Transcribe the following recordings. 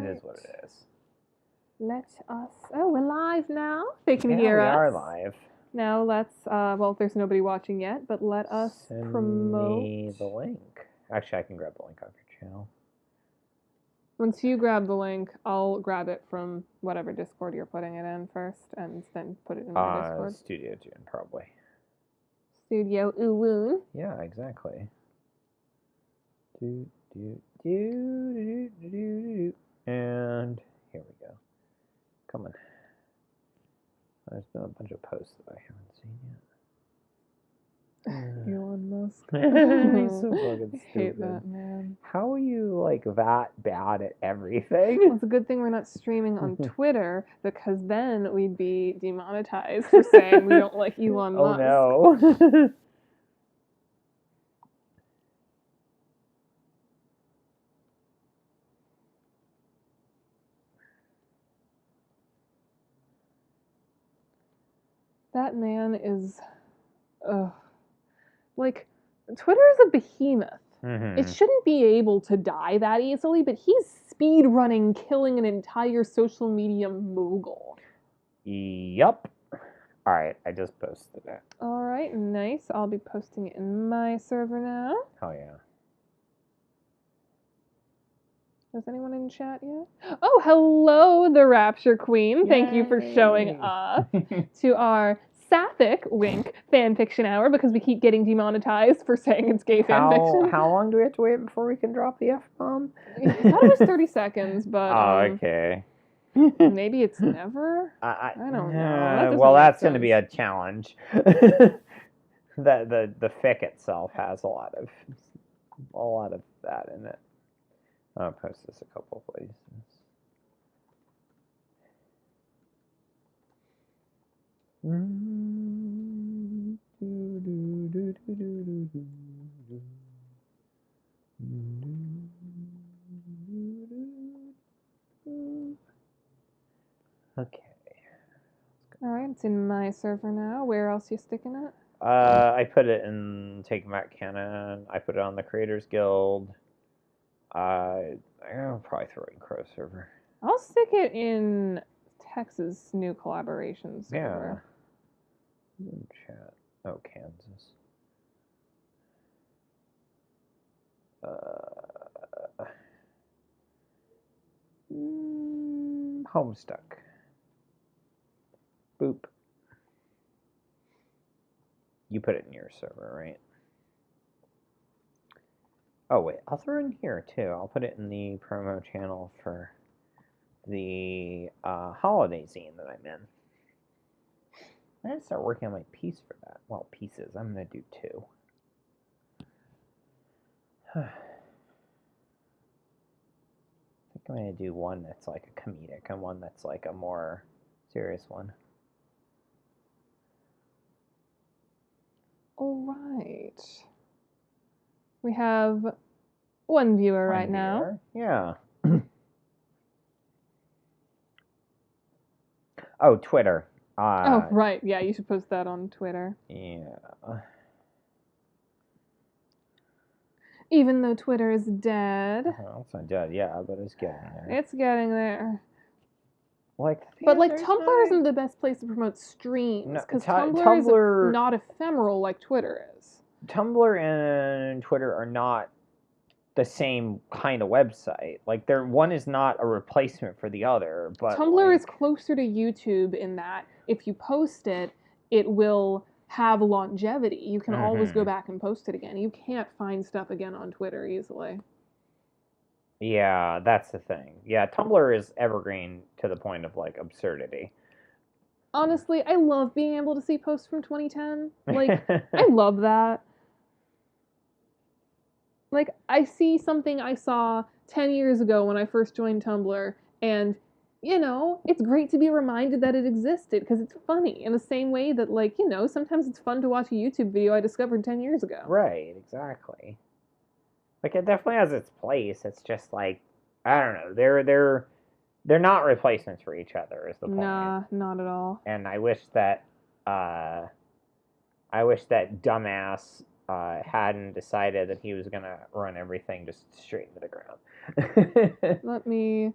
It is what it is. Let us... Oh, we're live now. They can Yeah, hear us. we are live. Now let's... well, there's nobody watching yet, but let us promote... Send me the link. Actually, I can grab the link off your channel. Once you grab the link, I'll grab it from whatever Discord you're putting it in first, and then put it in my Discord. Studio June, probably. Studio Uwoon. Yeah, exactly. And here we go. Coming. There's been a bunch of posts that I haven't seen yet. Elon Musk. He's so fucking stupid. I hate that, man. How are you, like, that bad at everything? Well, it's a good thing we're not streaming on Twitter, because then we'd be demonetized for saying we don't like Elon Musk. Oh, no. That man is, like, Twitter is a behemoth. Mm-hmm. It shouldn't be able to die that easily, but he's speed running, killing an entire social media mogul. Yup. Alright, I just posted it. Alright, nice. I'll be posting it in my server now. Oh, yeah. Is anyone in chat yet? Oh, hello, the Rapture Queen. Yay. Thank you for showing up to our Sapphic Fanfiction Hour, because we keep getting demonetized for saying it's gay fanfiction. How long do we have to wait before we can drop the F-bomb? I thought it was 30 seconds, but okay. maybe it's never? I don't know. Well, that's going to be a challenge. The fic itself has a lot of that in it. I'll post this a couple places. Okay. Alright, it's in my server now. Where else you sticking it? I put it in Take Back Canon. I put it on the Creators Guild. I'll probably throw it in Crow server. I'll stick it in Texas new collaboration server. Yeah. In chat. Oh, Kansas. Homestuck. Boop. You put it in your server, right? Oh, wait. I'll throw it in here, too. I'll put it in the promo channel for the holiday zine that I'm in. I'm going to start working on my piece for that. Well, pieces. I'm going to do 2. I think I'm going to do one that's like a comedic and one that's like a more serious one. All right. We have one viewer right now. Yeah. Oh, Twitter. Oh, right. Yeah, you should post that on Twitter. Yeah. Even though Twitter is dead. Well, it's not dead, yeah, but it's getting there. It's getting there. Like, but like Tumblr isn't the best place to promote streams, because Tumblr is not ephemeral like Twitter is. Tumblr and Twitter are not the same kind of website. Like, one is not a replacement for the other. But Tumblr is closer to YouTube in that if you post it, it will have longevity. You can always go back and post it again. You can't find stuff again on Twitter easily. Yeah, that's the thing. Yeah, Tumblr is evergreen to the point of, like, absurdity. Honestly, I love being able to see posts from 2010. Like, I love that. Like, I see something I saw 10 years ago when I first joined Tumblr, and, you know, it's great to be reminded that it existed, because it's funny, in the same way that, like, you know, sometimes it's fun to watch a YouTube video I discovered 10 years ago. Right, exactly. Like, it definitely has its place. It's just like, I don't know, they're not replacements for each other, is the point. Nah, not at all. And I wish that dumbass hadn't decided that he was gonna run everything just straight into the ground. Let me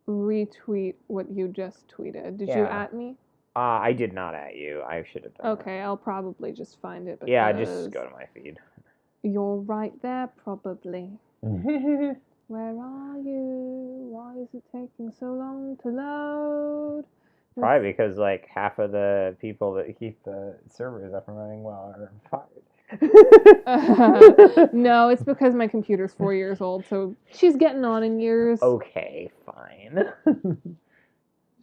retweet what you just tweeted. Did you Yeah. at me? I did not at you. I should have done Okay, I'll probably just find it. that. Yeah, just go to my feed. You're right there, probably. Where are you? Why is it taking so long to load? Probably because like half of the people that keep the servers up and running well are fired. No, it's because my computer's 4 years old, so she's getting on in years. Okay, fine.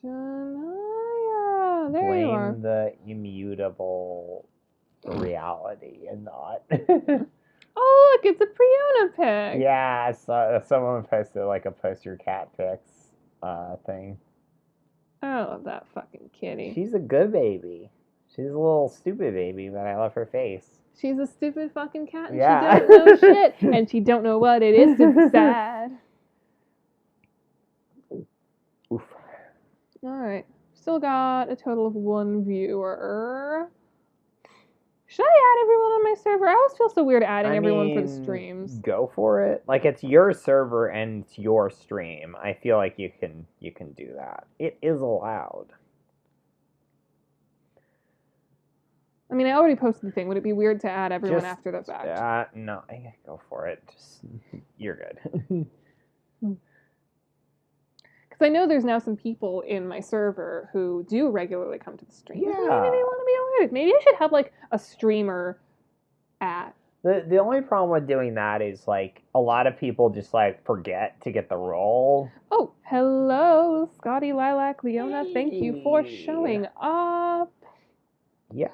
Jonaya, there Blame you are. the immutable reality and not. Oh, look, it's a Priona pic. Yeah, so someone posted like a post your cat pics thing. I love that fucking kitty. She's a good baby. She's a little stupid baby, but I love her face. She's a stupid fucking cat, and Yeah. she doesn't know shit, and she don't know what it is to be sad. Oof. All right, still got a total of 1 viewer. Should I add everyone on my server? I always feel so weird adding everyone for the streams. Go for it. Like it's your server and it's your stream. I feel like you can do that. It is allowed. I mean, I already posted the thing. Would it be weird to add everyone after the fact? No, go for it. Just you're good. Because I know there's now some people in my server who do regularly come to the stream. Yeah. Maybe they want to be alerted. Maybe I should have like a streamer at. The only problem with doing that is like a lot of people just like forget to get the role. Oh, hello, Scotty Lilac Leona. Hey. Thank you for showing up. Yeah.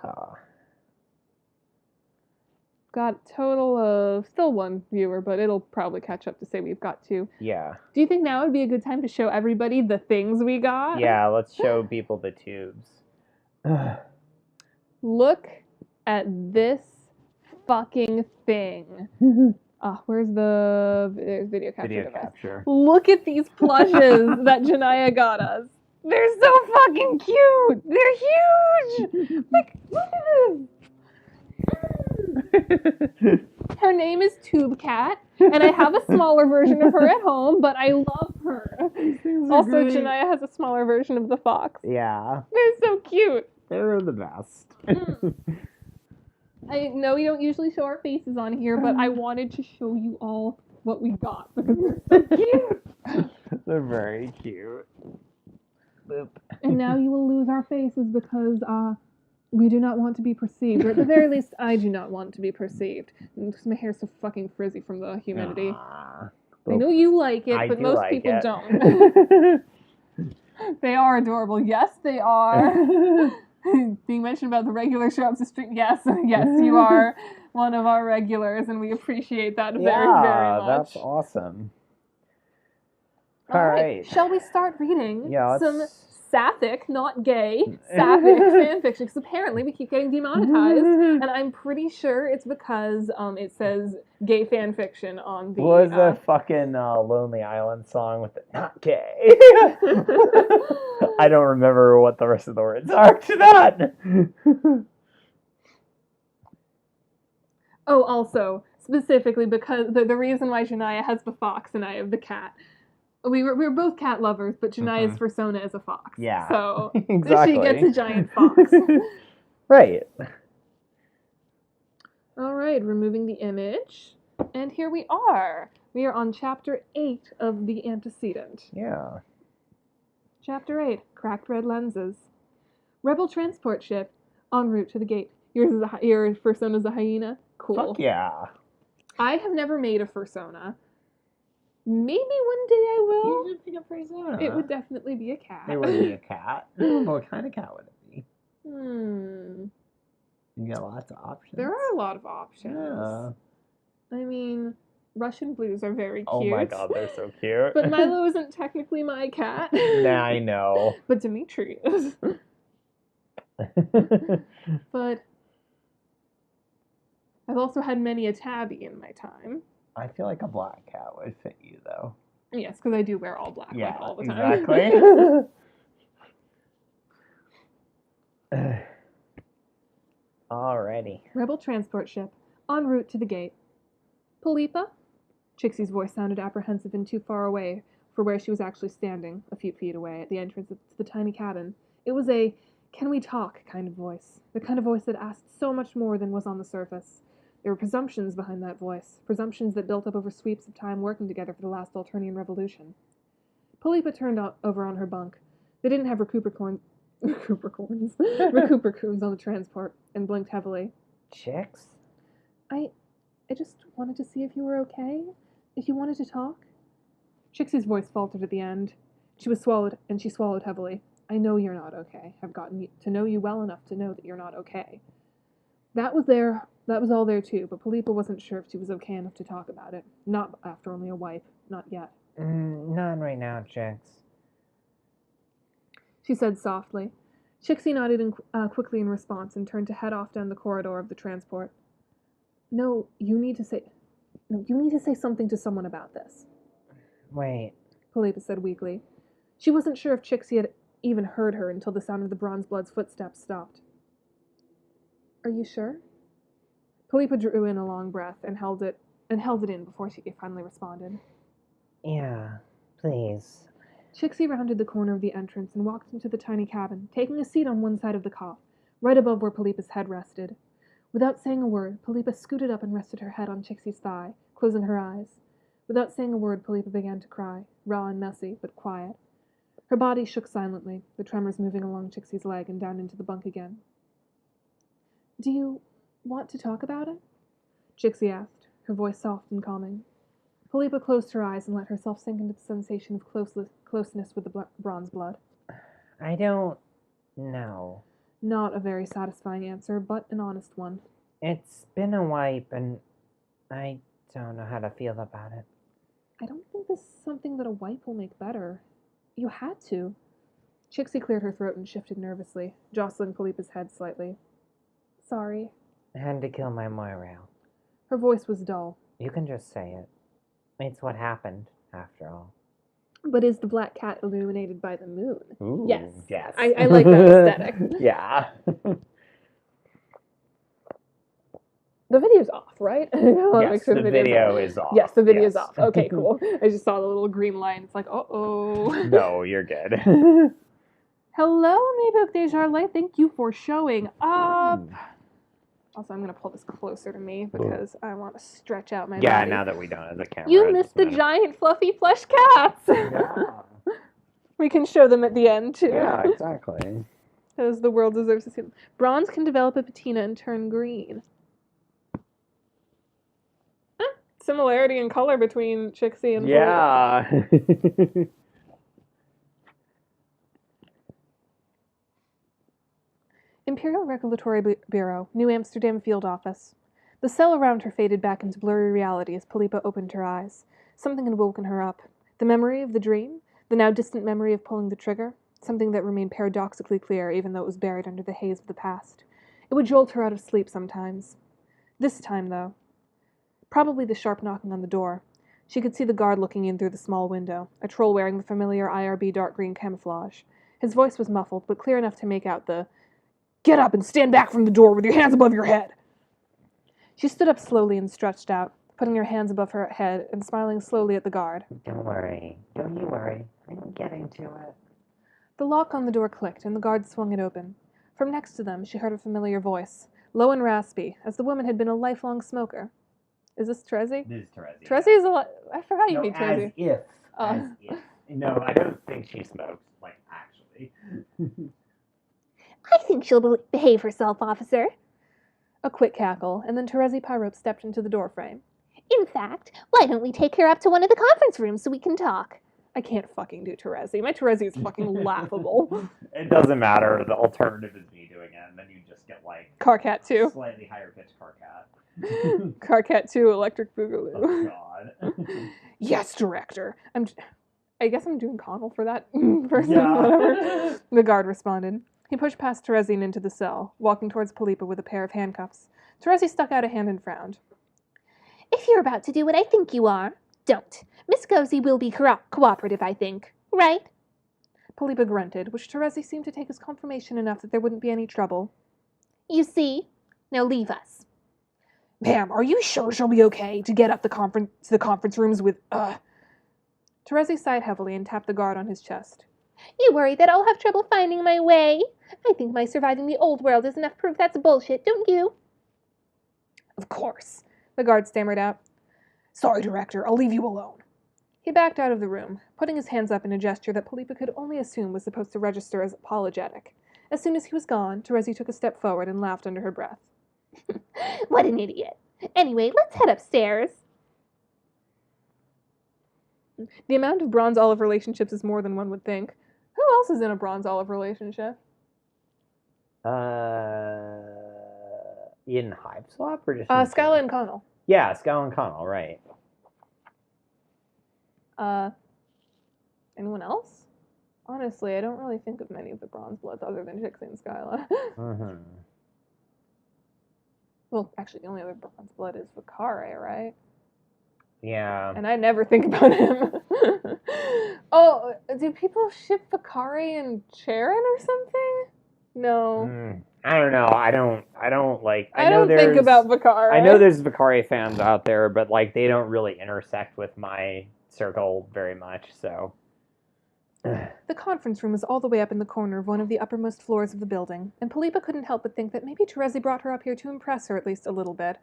Got a total of still 1 viewer, but it'll probably catch up to say we've got 2. Yeah. Do you think now would be a good time to show everybody the things we got? Yeah, let's show people the tubes. Look at this fucking thing. Where's the video capture Video device. capture. Look at these plushes that Jonaya got us. They're so fucking cute. They're huge. Like, look at this. Her name is Tube Cat, and I have a smaller version of her at home, but I love her. Also, Jonaya has a smaller version of the fox. Yeah. They're so cute. They're the best. I know we don't usually show our faces on here, but I wanted to show you all what we got because they're so cute. They're very cute. Boop. And now you will lose our faces because we do not want to be perceived, or at the very least, I do not want to be perceived. Because my hair's so fucking frizzy from the humidity. I know you like it, but most people don't. They are adorable. Yes, they are. Being mentioned about the regular show up the street. Yes, you are one of our regulars, and we appreciate that very, very much. That's awesome. All right. Shall we start reading some Sapphic, not gay, Sapphic fanfiction? Because apparently we keep getting demonetized, and I'm pretty sure it's because it says gay fanfiction on the... What was the fucking Lonely Island song with the not gay? I don't remember what the rest of the words are to that. Oh, also, specifically because the reason why Jonaya has the fox and I have the cat. We were both cat lovers, but Jonaya's persona is a fox. Yeah. So exactly. She gets a giant fox. Right. All right, removing the image. And here we are. We are on Chapter 8 of the Antecedent. Yeah. Chapter 8, Cracked Red Lenses. Rebel transport ship en route to the gate. Your persona's a hyena? Cool. Fuck yeah. I have never made a persona. Maybe one day I will. You should pick a persona. It would definitely be a cat. It would be a cat. What kind of cat would it be? You got lots of options. There are a lot of options. Yeah. I mean, Russian blues are very cute. Oh my god, they're so cute. But Milo isn't technically my cat. Nah, I know. But Dimitri is. But I've also had many a tabby in my time. I feel like a black cat would fit you, though. Yes, because I do wear all black like all the time. Exactly. Alrighty. Rebel transport ship, en route to the gate. Polypa? Trixie's voice sounded apprehensive and too far away. for where she was actually standing, a few feet away, at the entrance to the tiny cabin. It was a "can we talk" kind of voice, the kind of voice that asked so much more than was on the surface. There were presumptions behind that voice, presumptions that built up over sweeps of time working together for the last Alternian revolution. Polypa turned over on her bunk. They didn't have Recuperacoons on the transport, and blinked heavily. Chicks? I just wanted to see if you were okay, if you wanted to talk. Trixie's voice faltered at the end. She swallowed heavily. I know you're not okay. I've gotten to know you well enough to know that you're not okay. That was all there too, but Polypa wasn't sure if she was okay enough to talk about it. Not after only a wipe. Not yet. Not right now, Chicks. She said softly. Trixie nodded quickly in response and turned to head off down the corridor of the transport. No, you need to say something to someone about this. Wait. Polypa said weakly. She wasn't sure if Trixie had even heard her until the sound of the Bronzeblood's footsteps stopped. Are you sure? Polypa drew in a long breath and held it in before she finally responded. Yeah, please. Trixie rounded the corner of the entrance and walked into the tiny cabin, taking a seat on one side of the cot, right above where Polypa's head rested. Without saying a word, Polypa scooted up and rested her head on Trixie's thigh, closing her eyes. Without saying a word, Polypa began to cry, raw and messy, but quiet. Her body shook silently, the tremors moving along Trixie's leg and down into the bunk again. Do you want to talk about it? Trixie asked, her voice soft and calming. Polypa closed her eyes and let herself sink into the sensation of closeness with the Bronzeblood. I don't know. Not a very satisfying answer, but an honest one. It's been a wipe, and I don't know how to feel about it. I don't think this is something that a wipe will make better. You had to. Trixie cleared her throat and shifted nervously, jostling Polypa's head slightly. Sorry. I had to kill my morale. Her voice was dull. You can just say it. It's what happened, after all. But is the black cat illuminated by the moon? Ooh, yes. Yes. I like that aesthetic. Yeah. The video's off, right? Yes, the video is off. Yes, the video's Yes. off. Okay, cool. I just saw the little green line. It's like, uh-oh. No, you're good. Hello, Maybook Desjardins. Thank you for showing up. Also, I'm going to pull this closer to me because I want to stretch out my body. Yeah, now that we don't have the camera. You missed the giant fluffy plush cats. Yeah. We can show them at the end, too. Yeah, exactly. Because the world deserves to see them. Bronze can develop a patina and turn green. Similarity in color between Trixie and Yeah. Imperial Regulatory Bureau, New Amsterdam Field Office. The cell around her faded back into blurry reality as Polypa opened her eyes. Something had woken her up. The memory of the dream, the now distant memory of pulling the trigger, something that remained paradoxically clear even though it was buried under the haze of the past. It would jolt her out of sleep sometimes. This time, though. Probably the sharp knocking on the door. She could see the guard looking in through the small window, a troll wearing the familiar IRB dark green camouflage. His voice was muffled, but clear enough to make out the, "Get up and stand back from the door with your hands above your head!" She stood up slowly and stretched out, putting her hands above her head and smiling slowly at the guard. Don't worry. Don't you worry. I'm getting to it. The lock on the door clicked, and the guard swung it open. From next to them, she heard a familiar voice, low and raspy, as the woman had been a lifelong smoker. Is this Terezi? This is Terezi. Terezi is I forgot you made Terezi. As if. No, I don't think she smokes, like, actually. I think she'll behave herself, officer. A quick cackle, and then Terezi Pyrope stepped into the doorframe. In fact, why don't we take her up to one of the conference rooms so we can talk? I can't fucking do Terezi. My Terezi is fucking laughable. It doesn't matter. The alternative is me doing it, and then you just get, like... Carcat 2. Slightly higher pitched Carcat. Carcat 2, Electric Boogaloo. Oh, God. Yes, director. I guess I'm doing Connell for that person, Yeah. whatever. The guard responded. He pushed past Terezi and into the cell, walking towards Polypa with a pair of handcuffs. Terezi stuck out a hand and frowned. If you're about to do what I think you are, don't. Miss Cozy will be cooperative, I think. Right? Polypa grunted, which Terezi seemed to take as confirmation enough that there wouldn't be any trouble. You see? Now leave us. Ma'am, are you sure she'll be okay to get up to the conference rooms with, Terezi sighed heavily and tapped the guard on his chest. You worry that I'll have trouble finding my way? I think my surviving the old world is enough proof that's bullshit, don't you? Of course, the guard stammered out. Sorry, Director, I'll leave you alone. He backed out of the room, putting his hands up in a gesture that Polypa could only assume was supposed to register as apologetic. As soon as he was gone, Terezi took a step forward and laughed under her breath. What an idiot. Anyway, let's head upstairs. The amount of Bronze Olive relationships is more than one would think. Who else is in a Bronze Olive relationship? In Hive Swap or just Skyla and Connell. Yeah, Skyla and Connell, right. Anyone else? Honestly, I don't really think of many of the Bronze Bloods other than Jixie and Skyla. Mm-hmm. Well, actually, the only other Bronze Blood is Vakare, right? Yeah. And I never think about him. Oh, do people ship Vakare and Charon or something? No. I don't know. I don't like. I don't think about Vakare. I know there's Vakare fans out there, but like they don't really intersect with my circle very much. So. The conference room was all the way up in the corner of one of the uppermost floors of the building, and Polypa couldn't help but think that maybe Terezi brought her up here to impress her at least a little bit.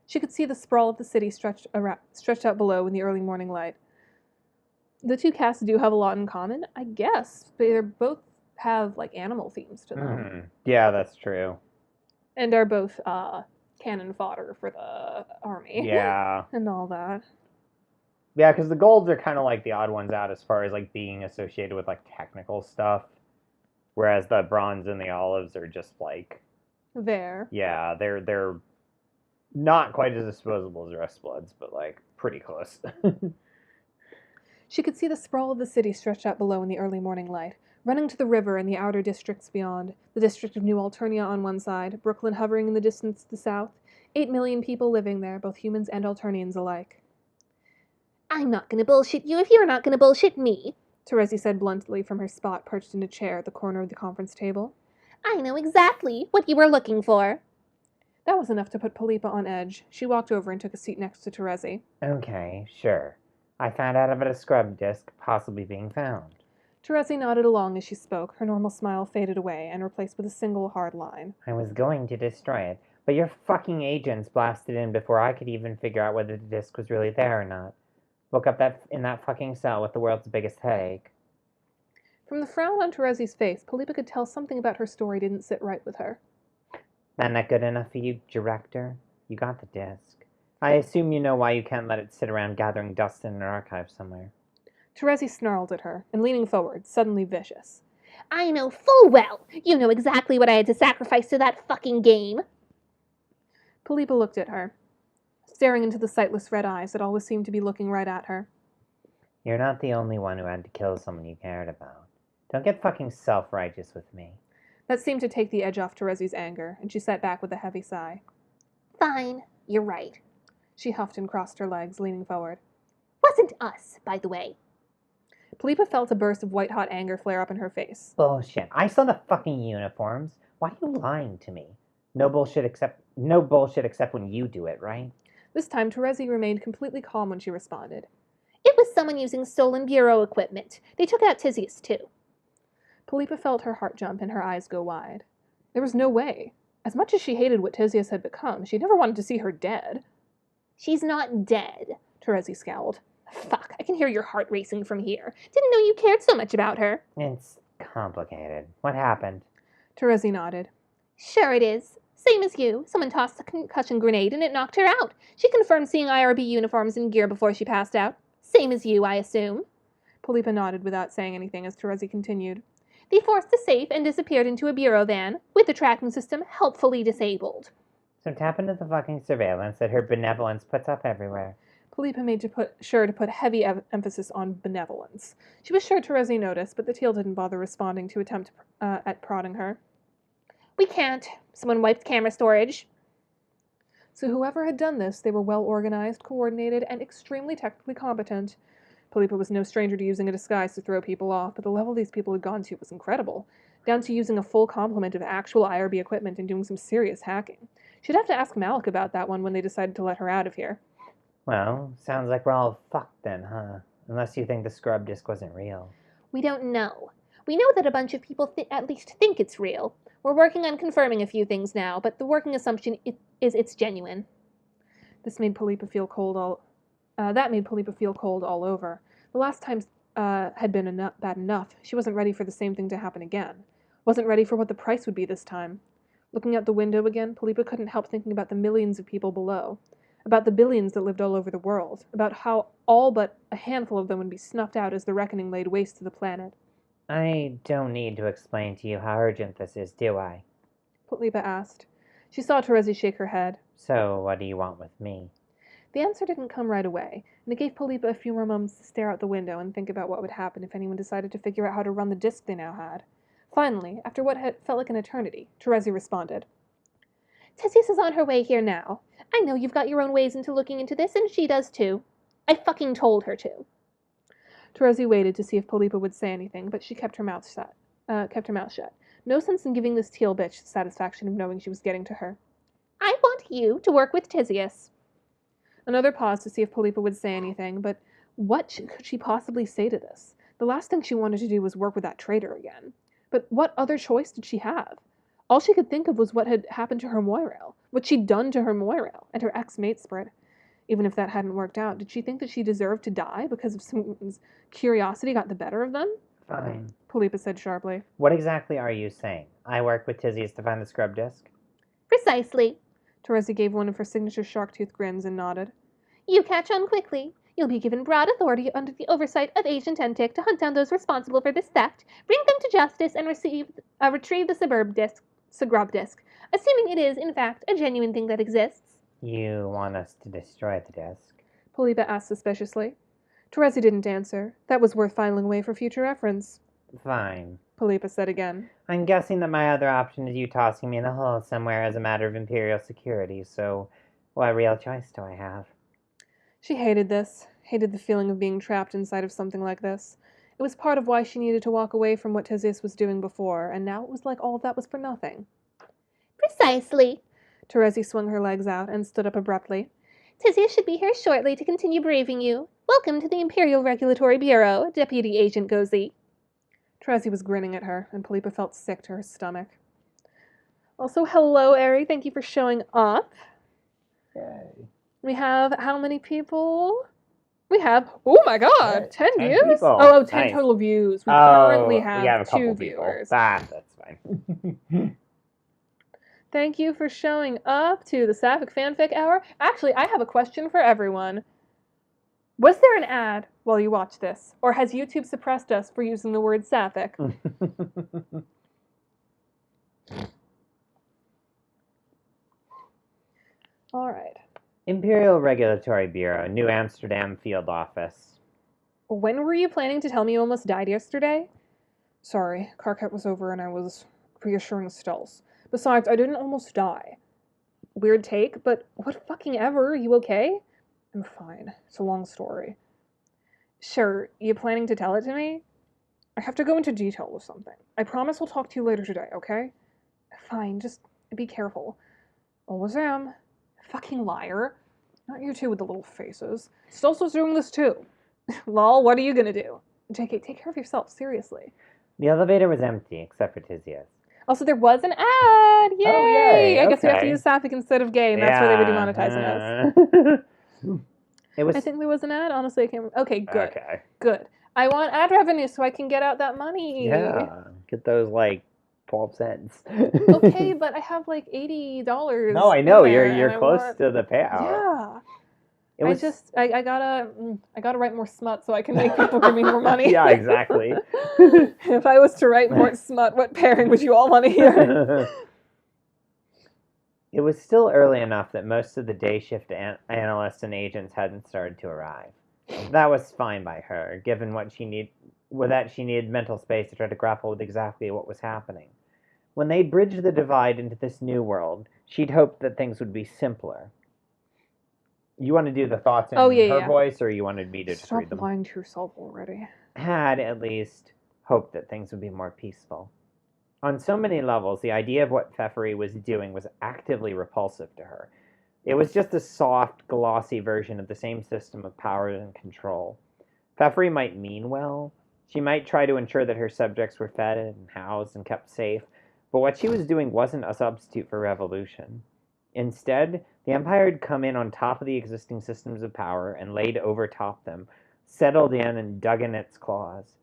She could see the sprawl of the city stretched out below in the early morning light. The two casts do have a lot in common, I guess. They both have like animal themes to them. Mm-hmm. Yeah, that's true. And are both cannon fodder for the army. Yeah. And all that. Yeah, because the golds are kind of like the odd ones out as far as like being associated with like technical stuff, whereas the bronze and the olives are just like there. Yeah, they're not quite as disposable as rust bloods, but like pretty close. She could see the sprawl of the city stretched out below in the early morning light, running to the river and the outer districts beyond, the district of New Alternia on one side, Brooklyn hovering in the distance to the south, 8 million people living there, both humans and Alternians alike. I'm not gonna bullshit you if you're not gonna bullshit me, Terezi said bluntly from her spot perched in a chair at the corner of the conference table. I know exactly what you were looking for. That was enough to put Polypa on edge. She walked over and took a seat next to Terezi. Okay, sure. I found out about a scrub disk possibly being found. Terezi nodded along as she spoke. Her normal smile faded away and replaced with a single hard line. I was going to destroy it, but your fucking agents blasted in before I could even figure out whether the disk was really there or not. Woke up in that fucking cell with the world's biggest headache. From the frown on Terezi's face, Polypa could tell something about her story didn't sit right with her. That not good enough for you, Director? You got the disk. I assume you know why you can't let it sit around gathering dust in an archive somewhere. Terezi snarled at her, and leaning forward, suddenly vicious. I know full well you know exactly what I had to sacrifice to that fucking game. Polypa looked at her, staring into the sightless red eyes that always seemed to be looking right at her. You're not the only one who had to kill someone you cared about. Don't get fucking self-righteous with me. That seemed to take the edge off Terezi's anger, and she sat back with a heavy sigh. Fine, you're right. She huffed and crossed her legs, leaning forward. Wasn't us, by the way. Polypa felt a burst of white-hot anger flare up in her face. Bullshit. I saw the fucking uniforms. Why are you lying to me? No bullshit except when you do it, right? This time, Terezi remained completely calm when she responded. It was someone using stolen bureau equipment. They took out Tyzias, too. Polypa felt her heart jump and her eyes go wide. There was no way. As much as she hated what Tyzias had become, she never wanted to see her dead. She's not dead, Terezi scowled. Fuck, I can hear your heart racing from here. Didn't know you cared so much about her. It's complicated. What happened? Terezi nodded. Sure it is. Same as you. Someone tossed a concussion grenade and it knocked her out. She confirmed seeing IRB uniforms and gear before she passed out. Same as you, I assume. Polypa nodded without saying anything as Terezi continued. They forced the safe and disappeared into a bureau van, with the tracking system helpfully disabled. So tap into the fucking surveillance that her benevolence puts up everywhere. Polypa made sure to put heavy emphasis on benevolence. She was sure Terezi noticed, but the teal didn't bother responding to attempt at prodding her. We can't. Someone wiped camera storage. So whoever had done this, they were well organized, coordinated, and extremely technically competent. Polypa was no stranger to using a disguise to throw people off, but the level these people had gone to was incredible, down to using a full complement of actual IRB equipment and doing some serious hacking. She'd have to ask Malik about that one when they decided to let her out of here. Well, sounds like we're all fucked then, huh? Unless you think the scrub disc wasn't real. We don't know. We know that a bunch of people at least think it's real. We're working on confirming a few things now, but the working assumption is it's genuine. That made Polypa feel cold all over. The last time had been bad enough. She wasn't ready for the same thing to happen again. Wasn't ready for what the price would be this time. Looking out the window again, Polypa couldn't help thinking about the millions of people below. About the billions that lived all over the world. About how all but a handful of them would be snuffed out as the reckoning laid waste to the planet. I don't need to explain to you how urgent this is, do I? Polypa asked. She saw Terezi shake her head. So, what do you want with me? The answer didn't come right away, and it gave Polypa a few more moments to stare out the window and think about what would happen if anyone decided to figure out how to run the disc they now had. Finally, after what had felt like an eternity, Terezi responded. Tyzias is on her way here now. I know you've got your own ways into looking into this, and she does too. I fucking told her to. Terezi waited to see if Polypa would say anything, but she kept her mouth shut. No sense in giving this teal bitch the satisfaction of knowing she was getting to her. I want you to work with Tyzias. Another pause to see if Polypa would say anything, but what could she possibly say to this? The last thing she wanted to do was work with that traitor again. But what other choice did she have? All she could think of was what had happened to her Moirail, what she'd done to her Moirail, and her ex-Matesprit. Even if that hadn't worked out, did she think that she deserved to die because of someone's curiosity got the better of them? Fine. Polypa said sharply. What exactly are you saying? I work with Tyzias to find the scrub disc? Precisely. Terezi gave one of her signature shark-tooth grins and nodded. You catch on quickly. You'll be given broad authority under the oversight of Agent Entic to hunt down those responsible for this theft, bring them to justice, and retrieve the scrub disc, assuming it is, in fact, a genuine thing that exists. You want us to destroy the disc? Polypa asked suspiciously. Terezi didn't answer. That was worth filing away for future reference. Fine. Polypa said again. I'm guessing that my other option is you tossing me in a hole somewhere as a matter of Imperial security, so what real choice do I have? She hated this, hated the feeling of being trapped inside of something like this. It was part of why she needed to walk away from what Tyzias was doing before, and now it was like all of that was for nothing. Precisely. Terezi swung her legs out and stood up abruptly. Tyzias should be here shortly to continue briefing you. Welcome to the Imperial Regulatory Bureau, Deputy Agent Gozi. Terezi was grinning at her, and Polypa felt sick to her stomach. Also, hello, Eri. Thank you for showing up. Yay. We have how many people? We have, oh my god, 10 views? People. Oh, 10 Nice. total views. We currently we have a couple 2 people. viewers. That's fine. Thank you for showing up to the Sapphic Fanfic Hour. Actually, I have a question for everyone. Was there an ad while you watched this? Or has YouTube suppressed us for using the word Sapphic? All right. Imperial Regulatory Bureau, New Amsterdam Field Office. When were you planning to tell me you almost died yesterday? Sorry, Carcat was over and I was reassuring Stulls. Besides, I didn't almost die. Weird take, but what fucking ever, you okay? I'm fine. It's a long story. Sure, you planning to tell it to me? I have to go into detail with something. I promise I'll talk to you later today, okay? Fine, just be careful. Always am. Fucking liar. Not you two with the little faces. Stulls was doing this too. Lol, what are you gonna do? JK, take care of yourself, seriously. The elevator was empty, except for Tyzias. Also, there was an ad! Yay! Oh, yay, I guess we have to okay. use Sapphic instead of gay, and that's why they were demonetizing us. It was... I think there was an ad. Honestly, I can't remember. Okay, good. Okay. Good. I want ad revenue so I can get out that money. Yeah. Get those, 12 cents. Okay, but I have, $80. No, I know. in there, You're and I close want- to the payout. Yeah. It was... I gotta write more smut so I can make people give me more money. Yeah, exactly. If I was to write more smut, what pairing would you all want to hear? It was still early enough that most of the day shift analysts and agents hadn't started to arrive. That was fine by her, given she needed mental space to try to grapple with exactly what was happening. When they bridged the divide into this new world, she'd hoped that things would be simpler. You want to do the thoughts in her voice, or you wanted me to just read them? Stop lying to yourself already. Had, at least, hoped that things would be more peaceful. On so many levels, the idea of what Pfeffery was doing was actively repulsive to her. It was just a soft, glossy version of the same system of power and control. Pfeffry might mean well. She might try to ensure that her subjects were fed and housed and kept safe, but what she was doing wasn't a substitute for revolution. Instead, the Empire had come in on top of the existing systems of power and laid overtop them, settled in and dug in its claws.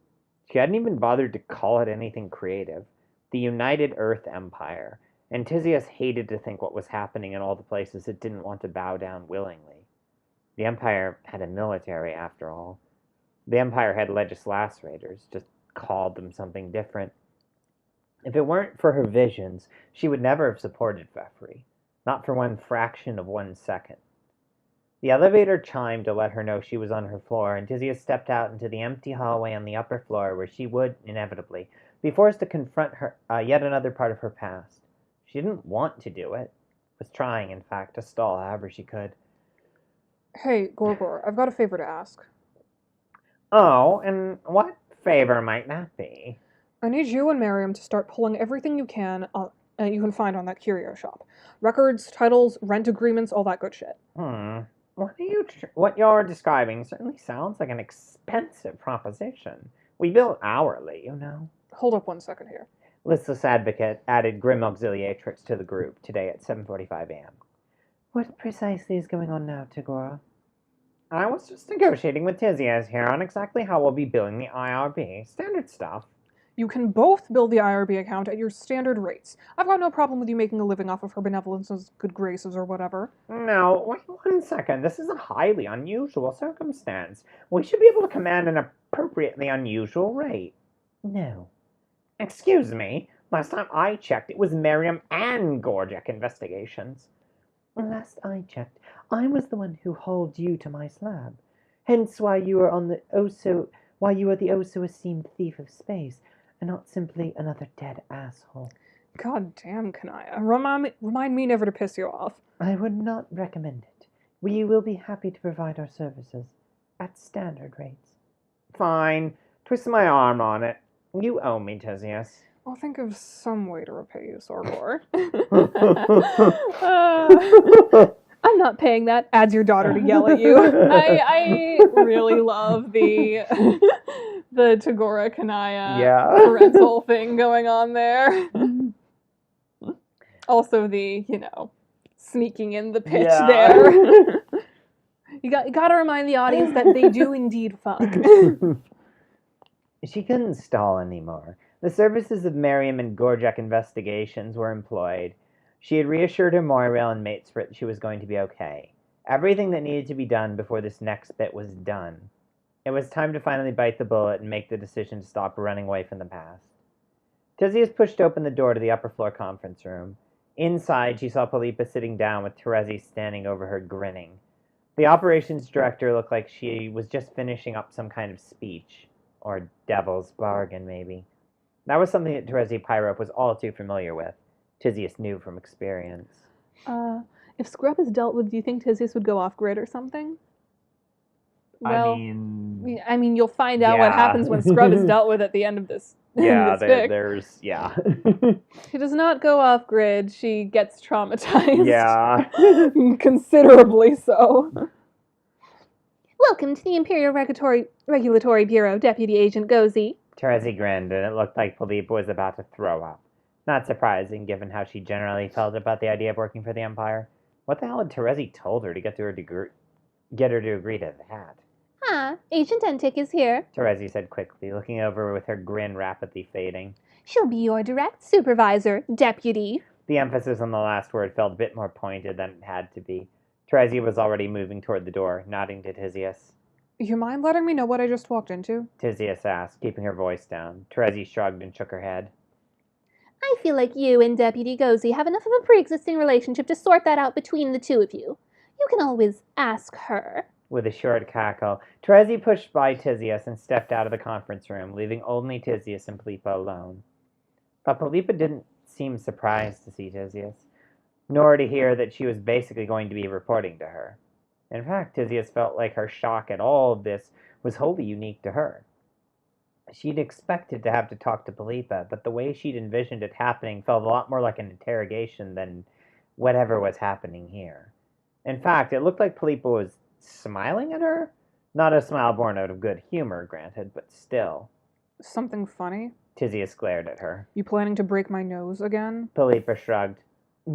She hadn't even bothered to call it anything creative. The United Earth Empire, and Tyzias hated to think what was happening in all the places it didn't want to bow down willingly. The Empire had a military, after all. The Empire had legislators, just called them something different. If it weren't for her visions, she would never have supported Pfeffry, not for one fraction of 1 second. The elevator chimed to let her know she was on her floor, and Tyzias stepped out into the empty hallway on the upper floor where she would, inevitably, be forced to confront her yet another part of her past. She didn't want to do it. Was trying, in fact, to stall however she could. Hey, Gorgor, I've got a favor to ask. Oh, and what favor might that be? I need you and Miriam to start pulling everything you can find on that curio shop. Records, titles, rent agreements, all that good shit. What you're describing certainly sounds like an expensive proposition. We bill hourly, you know. Hold up 1 second here. Listless Advocate added grim auxiliatrix to the group today at 7:45 a.m. What precisely is going on now, Tagora? I was just negotiating with Tyzias here on exactly how we'll be billing the IRB. Standard stuff. You can both bill the IRB account at your standard rates. I've got no problem with you making a living off of her benevolence's good graces or whatever. No, wait 1 second. This is a highly unusual circumstance. We should be able to command an appropriately unusual rate. No. Excuse me. Last time I checked, it was Miriam and Gorjek investigations. Last I checked, I was the one who hauled you to my slab. Hence why you are the oh so esteemed thief of space, and not simply another dead asshole. God damn, Kanaya. Remind me never to piss you off. I would not recommend it. We will be happy to provide our services at standard rates. Fine. Twist my arm on it. You owe me, Tyzias. I'll think of some way to repay you, Sorgor. I'm not paying that. Adds your daughter to yell at you. I really love the Tagora Kanaya parental thing going on there. Also the, sneaking in the pitch there. You got to remind the audience that they do indeed fuck. She couldn't stall anymore. The services of Miriam and Gorjek investigations were employed. She had reassured her Moirail and Matesprit that she was going to be okay. Everything that needed to be done before this next bit was done. It was time to finally bite the bullet and make the decision to stop running away from the past. Tyzias pushed open the door to the upper floor conference room. Inside, she saw Polypa sitting down with Terezi standing over her, grinning. The operations director looked like she was just finishing up some kind of speech. Or devil's bargain, maybe. That was something that Terezi Pyrope was all too familiar with. Tyzias knew from experience. If Scrub is dealt with, do you think Tyzias would go off-grid or something? Well, I mean, you'll find out what happens when Scrub is dealt with at the end of this. There's. She does not go off-grid. She gets traumatized. Yeah. Considerably so. Welcome to the Imperial Regulatory Bureau, Deputy Agent Gozi. Terezi grinned, and it looked like Polypa was about to throw up. Not surprising, given how she generally felt about the idea of working for the Empire. What the hell had Terezi told her to get her to agree to that? Agent Entic is here, Terezi said quickly, looking over with her grin rapidly fading. She'll be your direct supervisor, Deputy. The emphasis on the last word felt a bit more pointed than it had to be. Terezi was already moving toward the door, nodding to Tyzias. You mind letting me know what I just walked into? Tyzias asked, keeping her voice down. Terezi shrugged and shook her head. I feel like you and Deputy Gozi have enough of a pre-existing relationship to sort that out between the two of you. You can always ask her. With a short cackle, Terezi pushed by Tyzias and stepped out of the conference room, leaving only Tyzias and Polypa alone. But Polypa didn't seem surprised to see Tyzias, nor to hear that she was basically going to be reporting to her. In fact, Tyzias felt like her shock at all of this was wholly unique to her. She'd expected to have to talk to Polypa, but the way she'd envisioned it happening felt a lot more like an interrogation than whatever was happening here. In fact, it looked like Polypa was smiling at her, Not a smile born out of good humor, granted, but still. Something funny? Tyzias glared at her. You planning to break my nose again? Polypa shrugged.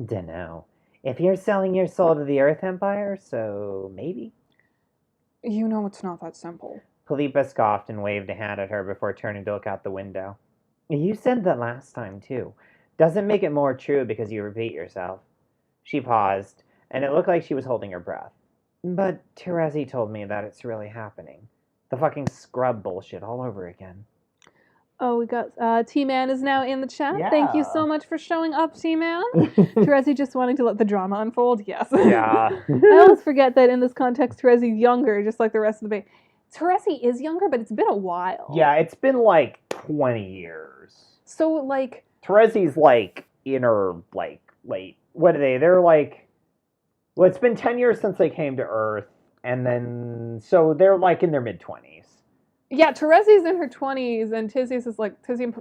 Dunno. If you're selling your soul to the Earth Empire, so maybe? You know it's not that simple. Polypa scoffed and waved a hand at her before turning to look out the window. You said that last time, too. Doesn't make it more true because you repeat yourself. She paused, and it looked like she was holding her breath. But Terezi told me that it's really happening. The fucking scrub bullshit all over again. Oh, we got T-Man is now in the chat. Yeah. Thank you so much for showing up, T-Man. Terezi just wanting to let the drama unfold. Yes. Yeah. I always forget that in this context, Terezi's younger, just like the rest of the band. Terezi is younger, but it's been a while. Yeah, it's been like 20 years. So, like... Terezi's like in her, like, late... What are they? They're like... Well, it's been 10 years since they came to Earth, and then... So they're like in their mid-20s. Yeah, Terezi's in her 20s, and Tyzias is like... Tyzias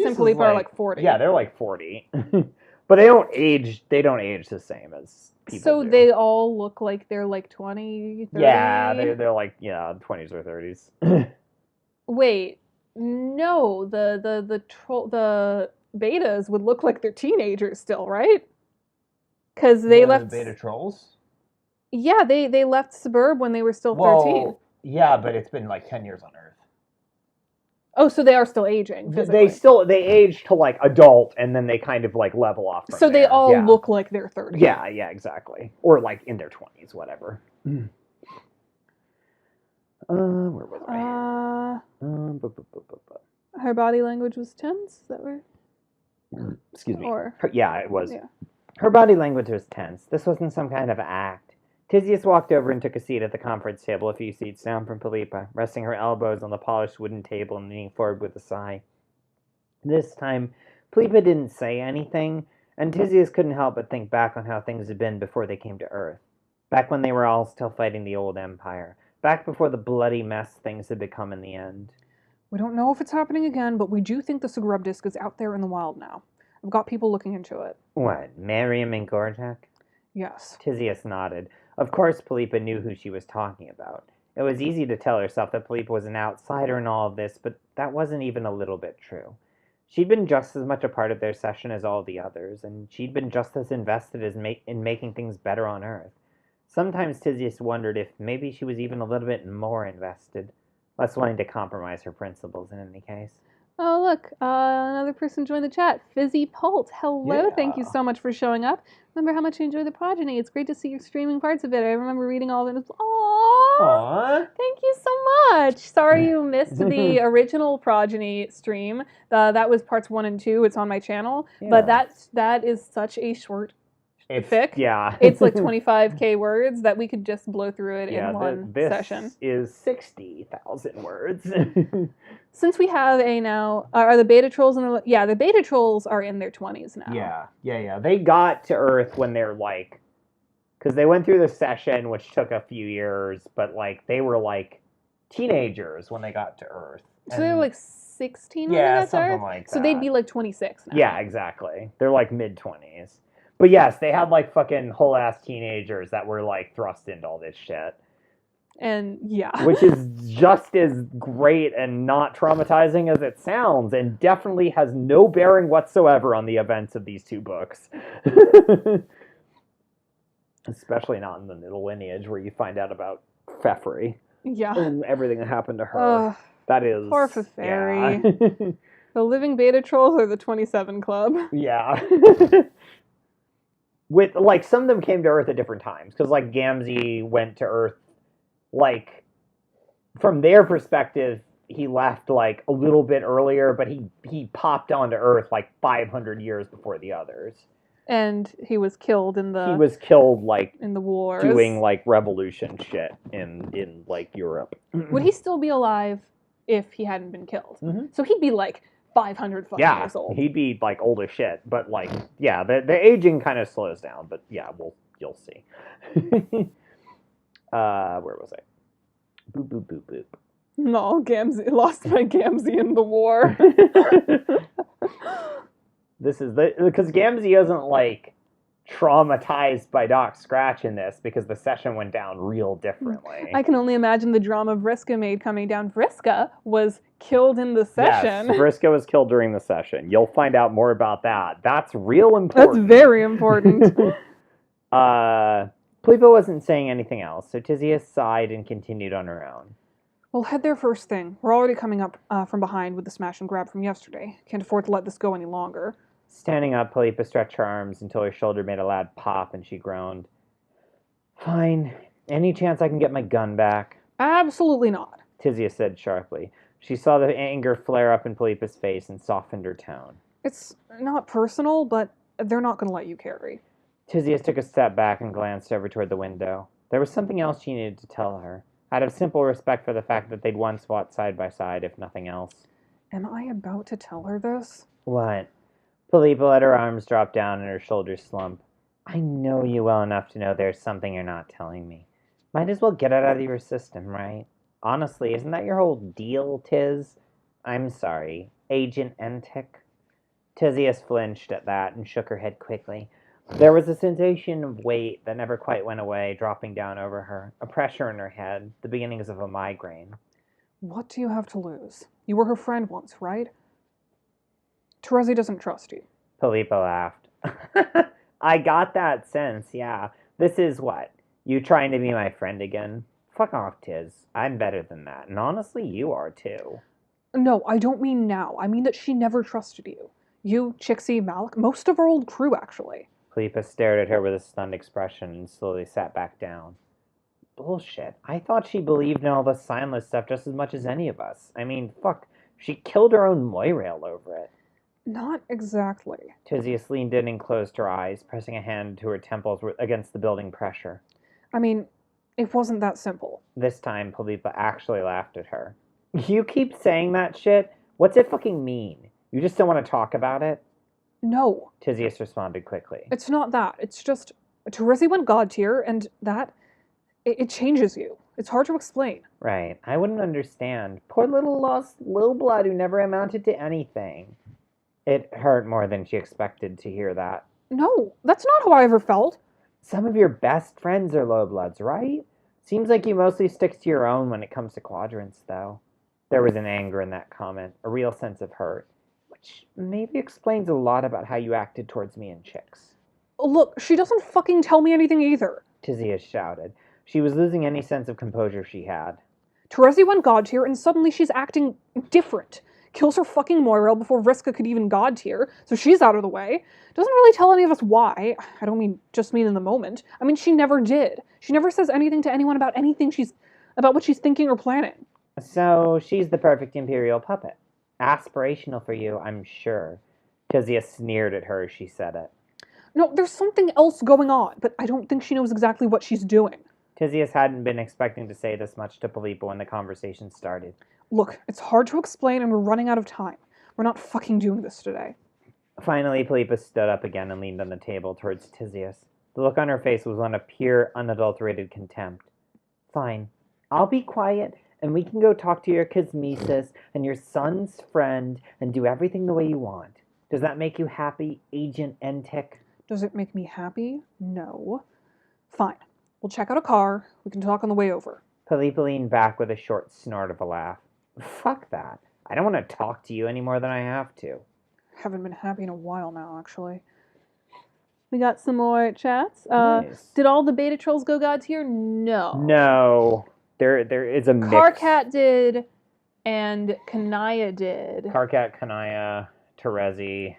and Polypa are like 40. Yeah, they're like 40. But they don't age the same as people So do. they all look like they're like 20, 30? Yeah, they're like, 20s or 30s. Wait, no, the betas would look like they're teenagers still, right? Because they left... The beta trolls? Yeah, they left Suburb when they were still 13. Yeah, but it's been like 10 years on Earth. Oh, so they are still aging physically. They age to like adult, and then they kind of like level off from So they there. all look like they're 30. Yeah, exactly. Or like in their 20s, whatever. Where was I? Her body language was tense? Is that where? Excuse me. Or... Yeah, it was. Yeah. Her body language was tense. This wasn't some kind of act. Tyzias walked over and took a seat at the conference table a few seats down from Polypa, resting her elbows on the polished wooden table and leaning forward with a sigh. This time, Polypa didn't say anything, and Tyzias couldn't help but think back on how things had been before they came to Earth. Back when they were all still fighting the old Empire. Back before the bloody mess things had become in the end. We don't know if it's happening again, but we do think the Sagrub disc is out there in the wild now. I've got people looking into it. What, Miriam and Gorjak? Yes. Tyzias nodded. Of course Polypa knew who she was talking about. It was easy to tell herself that Polypa was an outsider in all of this, but that wasn't even a little bit true. She'd been just as much a part of their session as all the others, and she'd been just as invested in making things better on Earth. Sometimes Tyzias wondered if maybe she was even a little bit more invested, less willing to compromise her principles in any case. Oh, look, another person joined the chat. Fizzy Pult. Hello, thank you so much for showing up. Remember how much you enjoy the Progeny. It's great to see your streaming parts of it. I remember reading all of it. Aww! Thank you so much. Sorry you missed the original Progeny stream. That was parts 1 and 2. It's on my channel. Yeah. But that is such a short fic. Yeah. It's like 25k words that we could just blow through it in one session. This is 60,000 words. Since we have are the beta trolls in the beta trolls are in their 20s now. Yeah. They got to Earth when they're like, because they went through the session, which took a few years, but like they were like teenagers when they got to Earth. So they were like 16 when they got to Earth? Like that. So they'd be like 26 now. Yeah, exactly. They're like mid-20s. But yes, they had like fucking whole ass teenagers that were like thrust into all this shit. And yeah. Which is just as great and not traumatizing as it sounds, and definitely has no bearing whatsoever on the events of these two books. Especially not in the middle lineage where you find out about Fefri. Yeah. And everything that happened to her. That is... Poor Fefri. Yeah. The living beta trolls are the 27 club. Yeah. With, like, some of them came to Earth at different times. Because, like, Gamzee went to Earth, like, from their perspective, he left, like, a little bit earlier, but he popped onto Earth, like, 500 years before the others. And he was killed in the... He was killed, like... in the wars. Doing, like, revolution shit in like, Europe. Would he still be alive if he hadn't been killed? Mm-hmm. So he'd be, like... 500 fucking years old. He'd be like old as shit, but like, yeah, the aging kind of slows down, but yeah, you'll see. Where was I? Boop, boop, boop, boop. No, Gamzee, lost my Gamzee in the war. This is because Gamzee isn't like traumatized by Doc Scratch in this because the session went down real differently. I can only imagine the drama Vriska made coming down. Vriska was killed in the session. Yes, Vriska was killed during the session. You'll find out more about that. That's real important. That's very important. Polypa wasn't saying anything else, so Tyzias sighed and continued on her own. We'll head there first thing. We're already coming up from behind with the smash and grab from yesterday. Can't afford to let this go any longer. Standing up, Polypa stretched her arms until her shoulder made a loud pop and she groaned. Fine. Any chance I can get my gun back? Absolutely not, Tyzias said sharply. She saw the anger flare up in Polypa's face and softened her tone. It's not personal, but they're not going to let you carry. Tyzias took a step back and glanced over toward the window. There was something else she needed to tell her, out of simple respect for the fact that they'd once fought side by side, if nothing else. Am I about to tell her this? What? Polypa let her arms drop down and her shoulders slump. I know you well enough to know there's something you're not telling me. Might as well get it out of your system, right? Honestly, isn't that your whole deal, Tiz? I'm sorry. Agent Entic? Tyzias flinched at that and shook her head quickly. There was a sensation of weight that never quite went away, dropping down over her, a pressure in her head, the beginnings of a migraine. What do you have to lose? You were her friend once, right? Terezi doesn't trust you. Polypa laughed. I got that sense, yeah. This is what? You trying to be my friend again? Fuck off, Tiz. I'm better than that, and honestly, you are too. No, I don't mean now. I mean that she never trusted you. You, Chixie, Malik, most of our old crew, actually. Polypa stared at her with a stunned expression and slowly sat back down. Bullshit. I thought she believed in all the signless stuff just as much as any of us. I mean, fuck. She killed her own Moirail over it. Not exactly. Tyzias leaned in and closed her eyes, pressing a hand to her temples against the building pressure. I mean, it wasn't that simple. This time, Polypa actually laughed at her. You keep saying that shit? What's it fucking mean? You just don't want to talk about it? No. Tyzias responded quickly. It's not that. It's just, Terezi went God tier, and that, it changes you. It's hard to explain. Right. I wouldn't understand. Poor little lost Lil Blood who never amounted to anything. It hurt more than she expected to hear that. No, that's not how I ever felt. Some of your best friends are low bloods, right? Seems like you mostly stick to your own when it comes to quadrants, though. There was an anger in that comment, a real sense of hurt, which maybe explains a lot about how you acted towards me and Chicks. Look, she doesn't fucking tell me anything either. Tyzias shouted. She was losing any sense of composure she had. Terezi went God tier, and suddenly she's acting different. Kills her fucking Moirail before Vriska could even God tier, so she's out of the way. Doesn't really tell any of us why. I don't mean just mean in the moment. I mean, she never did. She never says anything to anyone about about what she's thinking or planning. So she's the perfect Imperial puppet. Aspirational for you, I'm sure. Tyzias sneered at her as she said it. No, there's something else going on, but I don't think she knows exactly what she's doing. Tyzias hadn't been expecting to say this much to Polypa when the conversation started. Look, it's hard to explain and we're running out of time. We're not fucking doing this today. Finally, Polypa stood up again and leaned on the table towards Tyzias. The look on her face was one of pure, unadulterated contempt. Fine. I'll be quiet, and we can go talk to your Kazmesis and your son's friend and do everything the way you want. Does that make you happy, Agent Entic? Does it make me happy? No. Fine. We'll check out a car. We can talk on the way over. Polypa leaned back with a short snort of a laugh. Fuck that. I don't want to talk to you any more than I have to. Haven't been happy in a while now, actually. We got some more chats. Nice. Did all the beta trolls go God tier? No. No. There is a mix. Carcat did, and Kanaya did. Carcat, Kanaya, Terezi.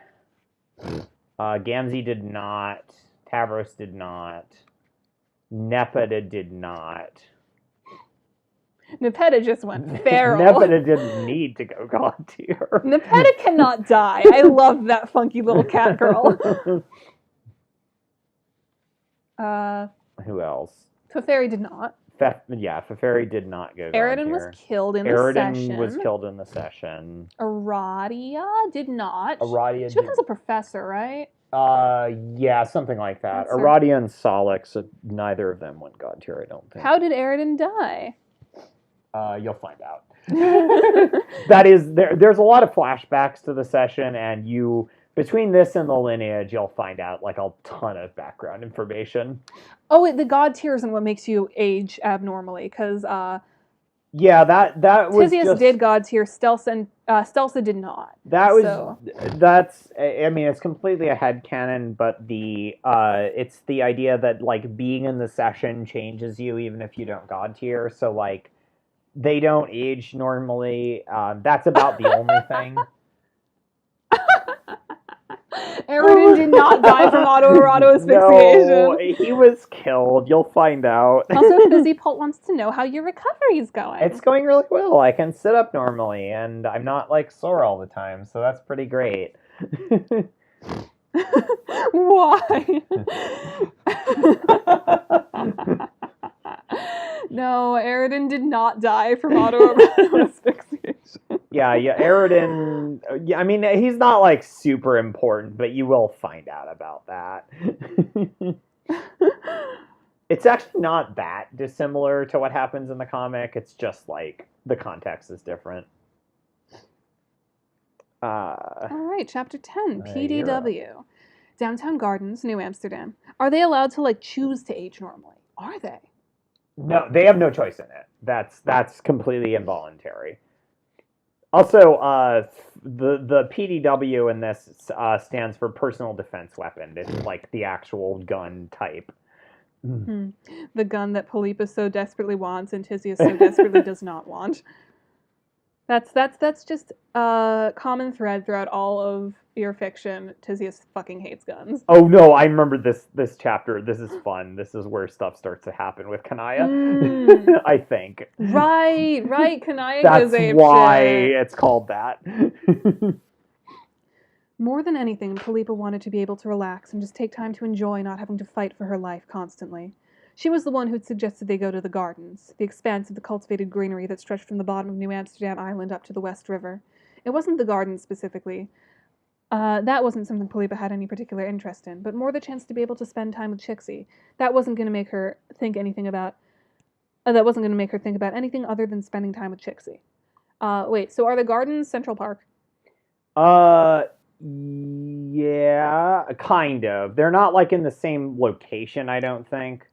Gamzee did not. Tavros did not. Nepeta did not. Nepeta just went feral. Nepeta didn't need to go God tier. Nepeta cannot die. I love that funky little cat girl. Who else? Teferi did not. Feferi did not go God Eridan was tier. killed in the Eridan session. was killed in the session. Aradia did not. Aradia She becomes a professor, right? Yeah, something like that. That's her. Aradia and Solix, neither of them went God tier, I don't think. How did Eridan die? You'll find out. That is, there's a lot of flashbacks to the session, and you Between this and the lineage, you'll find out like a ton of background information. Oh, the god tier isn't what makes you age abnormally, because yeah, that was Tyzias did god tier, Stelsa did not. That's I mean, it's completely a headcanon, but it's the idea that like being in the session changes you even if you don't god tier. So like they don't age normally. That's about the only thing. Aridin did not die from autoerotic asphyxiation. No, he was killed. You'll find out. Also, Fizzy Pult wants to know how your recovery is going. It's going really well. I can sit up normally, and I'm not like sore all the time, so that's pretty great. Why? No, Aridin did not die from autoerotic asphyxiation. Yeah, Aridin. Yeah, I mean, he's not like super important, but you will find out about that. It's actually not that dissimilar to what happens in the comic. It's just like the context is different. All right, chapter 10, PDW. Downtown Gardens, New Amsterdam. Are they allowed to like choose to age normally? Are they? No, they have no choice in it. That's completely involuntary. Also, the PDW in this stands for personal defense weapon. It's like the actual gun type. The gun that Polypa so desperately wants and Tyzias so desperately does not want. That's just a common thread throughout all of your fiction. Tyzias fucking hates guns. Oh no, I remember this chapter. This is fun. This is where stuff starts to happen with Jonaya. I think. Right. Jonaya goes ape That's why shit. It's called that. More than anything, Polypa wanted to be able to relax and just take time to enjoy not having to fight for her life constantly. She was the one who'd suggested they go to the gardens, the expanse of the cultivated greenery that stretched from the bottom of New Amsterdam Island up to the West River. It wasn't the gardens specifically. That wasn't something Polypa had any particular interest in, but more the chance to be able to spend time with Chixie. That wasn't going to make her think anything about... that wasn't going to make her think about anything other than spending time with Chixie. Wait, so are the gardens Central Park? Yeah, kind of. They're not like in the same location, I don't think.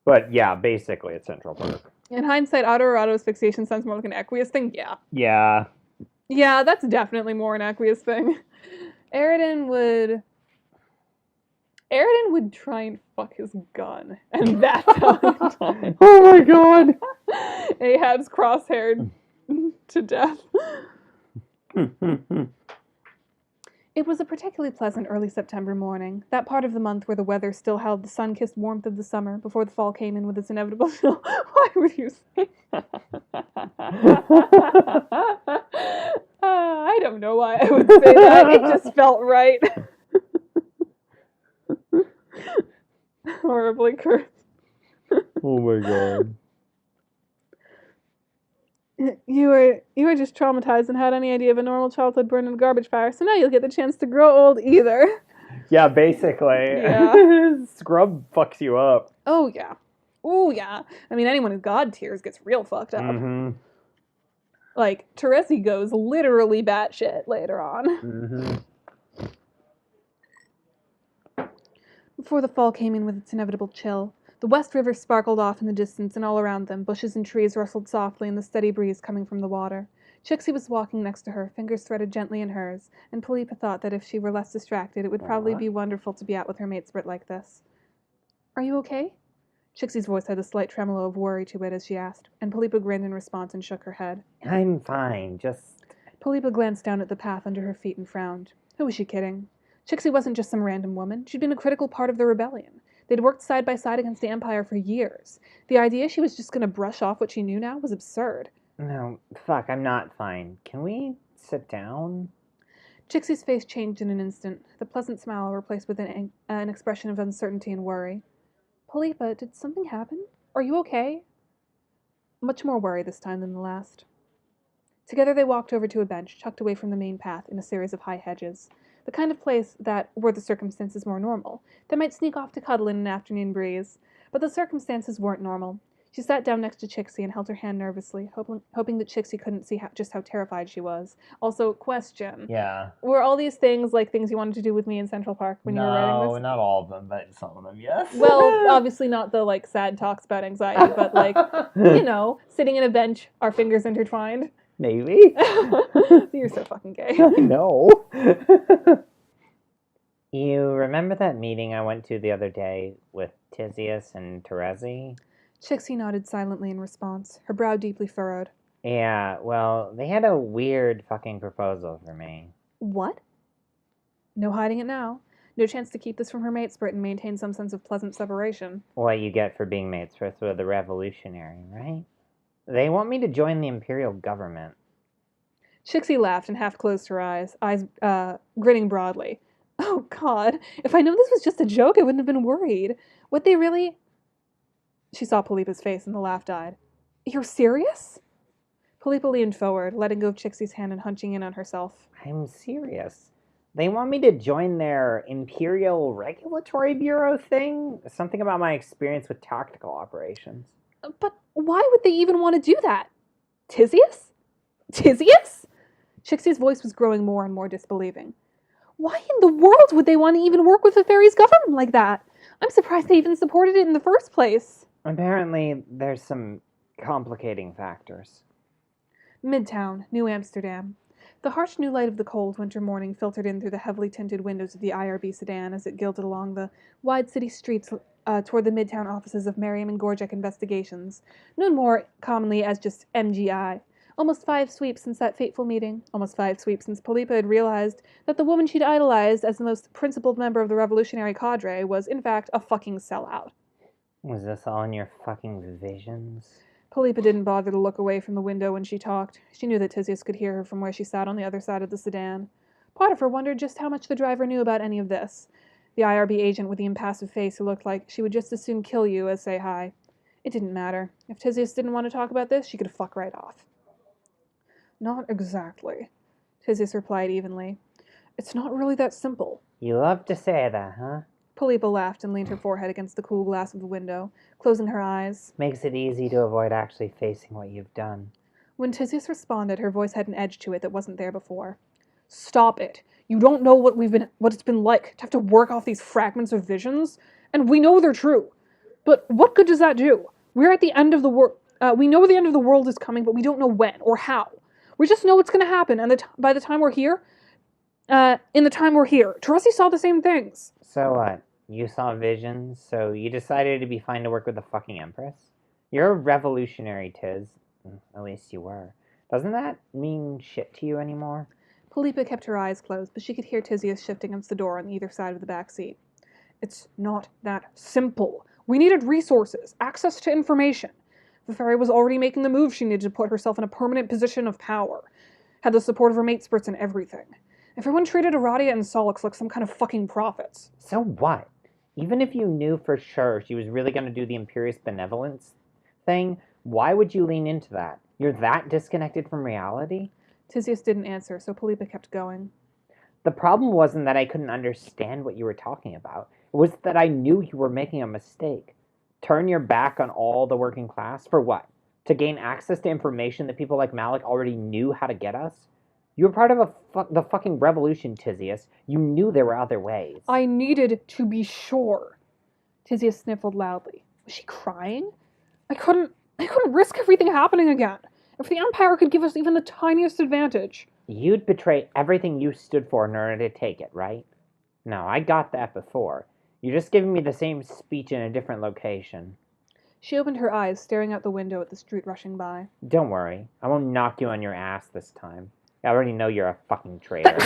But yeah, basically it's Central Park. In hindsight, autoerotic asphyxiation sounds more like an aqueous thing. Yeah. Yeah. Yeah, that's definitely more an aqueous thing. Aridin would try and fuck his gun, and that's how he died. Oh my god! Ahab's crosshaired to death. It was a particularly pleasant early September morning, that part of the month where the weather still held the sun-kissed warmth of the summer before the fall came in with its inevitable chill. Why would you say that? I don't know why I would say that. It just felt right. Horribly cursed. Oh my god. You were just traumatized and had any idea of a normal childhood burned in a garbage fire, so now you'll get the chance to grow old either. Yeah, basically. Yeah. Scrub fucks you up. Oh, yeah. Oh, yeah. I mean, anyone who god tiers gets real fucked up. Mm-hmm. Like, Teresi goes literally batshit later on. Mm-hmm. Before the fall came in with its inevitable chill, the West River sparkled off in the distance, and all around them, bushes and trees rustled softly in the steady breeze coming from the water. Chixie was walking next to her, fingers threaded gently in hers, and Polypa thought that if she were less distracted, it would probably be wonderful to be out with her mate Sprit like this. Are you okay? Chixie's voice had a slight tremolo of worry to it as she asked, and Polypa grinned in response and shook her head. I'm fine, just... Polypa glanced down at the path under her feet and frowned. Who was she kidding? Chixie wasn't just some random woman. She'd been a critical part of the rebellion. They'd worked side by side against the Empire for years. The idea she was just going to brush off what she knew now was absurd. No, fuck, I'm not fine. Can we sit down? Chixie's face changed in an instant, the pleasant smile replaced with an expression of uncertainty and worry. Polypa, did something happen? Are you okay? Much more worry this time than the last. Together they walked over to a bench, tucked away from the main path in a series of high hedges. The kind of place that, were the circumstances more normal, they might sneak off to cuddle in an afternoon breeze. But the circumstances weren't normal. She sat down next to Chixie and held her hand nervously, hoping that Chixie couldn't see just how terrified she was. Also, question. Yeah. Were all these things like things you wanted to do with me in Central Park when you were writing this? No, not all of them, but some of them, yes. Well, obviously not the, like, sad talks about anxiety, but, like, you know, sitting in a bench, our fingers intertwined. Maybe. You're so fucking gay. I know. You remember that meeting I went to the other day with Tyzias and Trilogy? Chixie nodded silently in response, her brow deeply furrowed. Yeah, well, they had a weird fucking proposal for me. What? No hiding it now. No chance to keep this from her matesprit and maintain some sense of pleasant separation. What you get for being matesprit with a revolutionary, right? They want me to join the imperial government. Chixie laughed and half closed her eyes grinning broadly. Oh, God. If I knew this was just a joke, I wouldn't have been worried. Would they really... She saw Polypa's face and the laugh died. You're serious? Polypa leaned forward, letting go of Chixie's hand and hunching in on herself. I'm serious. They want me to join their Imperial Regulatory Bureau thing? Something about my experience with tactical operations. But why would they even want to do that? Tyzias? Tyzias? Chixie's voice was growing more and more disbelieving. Why in the world would they want to even work with the fairies' government like that? I'm surprised they even supported it in the first place. Apparently, there's some complicating factors. Midtown, New Amsterdam. The harsh new light of the cold winter morning filtered in through the heavily tinted windows of the IRB sedan as it gilded along the wide city streets toward the Midtown offices of Merriam and Gorjek Investigations, known more commonly as just MGI. Almost 5 sweeps since that fateful meeting. Almost 5 sweeps since Polypa had realized that the woman she'd idolized as the most principled member of the revolutionary cadre was, in fact, a fucking sellout. Was this all in your fucking visions? Polypa didn't bother to look away from the window when she talked. She knew that Tyzias could hear her from where she sat on the other side of the sedan. Part of her wondered just how much the driver knew about any of this. The IRB agent with the impassive face who looked like she would just as soon kill you as say hi. It didn't matter. If Tyzias didn't want to talk about this, she could fuck right off. Not exactly, Tyzias replied evenly. It's not really that simple. You love to say that, huh? Polypa laughed and leaned her forehead against the cool glass of the window, closing her eyes. Makes it easy to avoid actually facing what you've done. When Tyzias responded, her voice had an edge to it that wasn't there before. Stop it. You don't know what it's been like to have to work off these fragments of visions, and we know they're true. But what good does that do? We're at the end of the world. We know the end of the world is coming, but we don't know when or how. We just know it's going to happen, and by the time we're here, in the time we're here, Teresi saw the same things. So what? You saw visions, so you decided it'd be fine to work with the fucking Empress? You're a revolutionary, Tiz. At least you were. Doesn't that mean shit to you anymore? Polypa kept her eyes closed, but she could hear Tyzias shifting against the door on either side of the back seat. It's not that simple. We needed resources, access to information. The fairy was already making the move she needed to put herself in a permanent position of power. Had the support of her matesperts and everything. Everyone treated Aradia and Solix like some kind of fucking prophets. So what? Even if you knew for sure she was really going to do the Imperious Benevolence thing, why would you lean into that? You're that disconnected from reality? Tyzias didn't answer, so Polypa kept going. The problem wasn't that I couldn't understand what you were talking about. It was that I knew you were making a mistake. Turn your back on all the working class? For what? To gain access to information that people like Malik already knew how to get us? You were part of the fucking revolution, Tyzias. You knew there were other ways. I needed to be sure. Tyzias sniffled loudly. Was she crying? I couldn't risk everything happening again. If the Empire could give us even the tiniest advantage. You'd betray everything you stood for in order to take it, right? No, I got that before. You're just giving me the same speech in a different location. She opened her eyes, staring out the window at the street rushing by. Don't worry. I won't knock you on your ass this time. I already know you're a fucking traitor.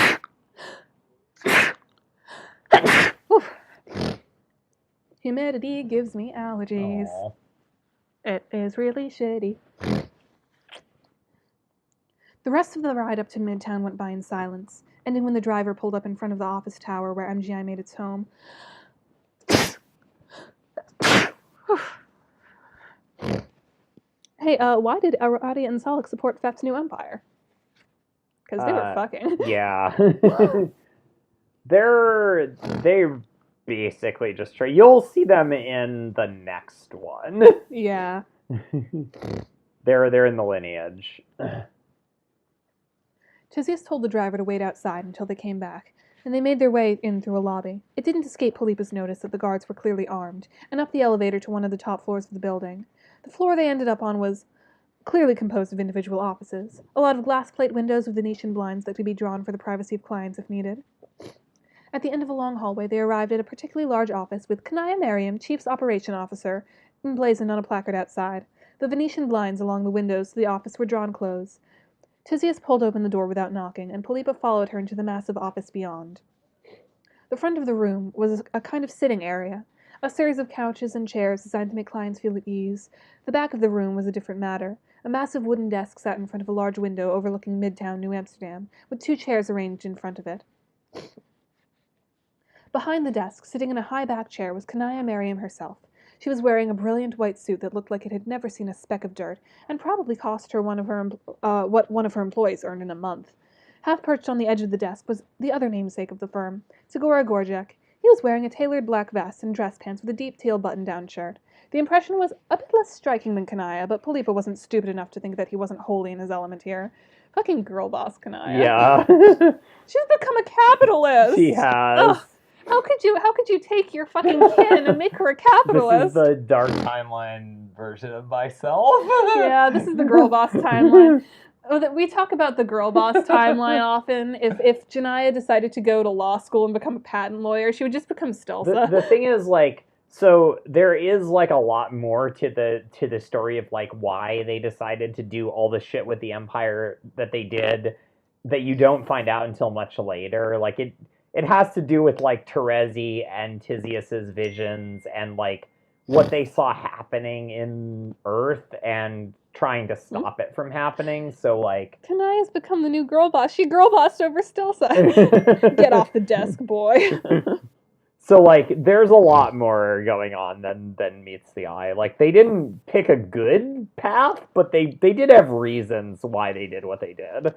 Humidity gives me allergies. Aww. It is really shitty. The rest of the ride up to Midtown went by in silence, ending when the driver pulled up in front of the office tower where MGI made its home. Hey, why did Aradia and Solix support Fef's new empire? Because they were fucking. Yeah. They're basically just You'll see them in the next one. Yeah. They're in the lineage. Tyzias told the driver to wait outside until they came back, and they made their way in through a lobby. It didn't escape Polypa's notice that the guards were clearly armed, and up the elevator to one of the top floors of the building. The floor they ended up on was clearly composed of individual offices, a lot of glass plate windows with Venetian blinds that could be drawn for the privacy of clients if needed. At the end of a long hallway, they arrived at a particularly large office with Jonaya Merriam, Chief's Operation Officer, emblazoned on a placard outside. The Venetian blinds along the windows of the office were drawn close. Tyzias pulled open the door without knocking, and Polypa followed her into the massive office beyond. The front of the room was a kind of sitting area, a series of couches and chairs designed to make clients feel at ease. The back of the room was a different matter. A massive wooden desk sat in front of a large window overlooking Midtown New Amsterdam, with 2 chairs arranged in front of it. Behind the desk, sitting in a high-backed chair, was Jonaya Merriam herself. She was wearing a brilliant white suit that looked like it had never seen a speck of dirt, and probably cost her what one of her employees earned in a month. Half perched on the edge of the desk was the other namesake of the firm, Tagora Gorjek. He was wearing a tailored black vest and dress pants with a deep teal button-down shirt. The impression was a bit less striking than Jonaya, but Polypa wasn't stupid enough to think that he wasn't wholly in his element here. Fucking girl boss Jonaya. Yeah. She's become a capitalist. She has. Ugh. How could you take your fucking kin and make her a capitalist? This is the dark timeline version of myself. Yeah, this is the girl boss timeline. We talk about the girl boss timeline often. If Jonaya decided to go to law school and become a patent lawyer, she would just become Stelsa. The thing is, like, so there is like a lot more to the story of like why they decided to do all the shit with the Empire that they did that you don't find out until much later. Like it has to do with like Terezi and Tyzias's visions and like what they saw happening in Earth and trying to stop it from happening. So like Jonaya's become the new girl boss. She girl bossed over Stelsa. Get off the desk, boy. So like there's a lot more going on than meets the eye. Like they didn't pick a good path, but they did have reasons why they did what they did.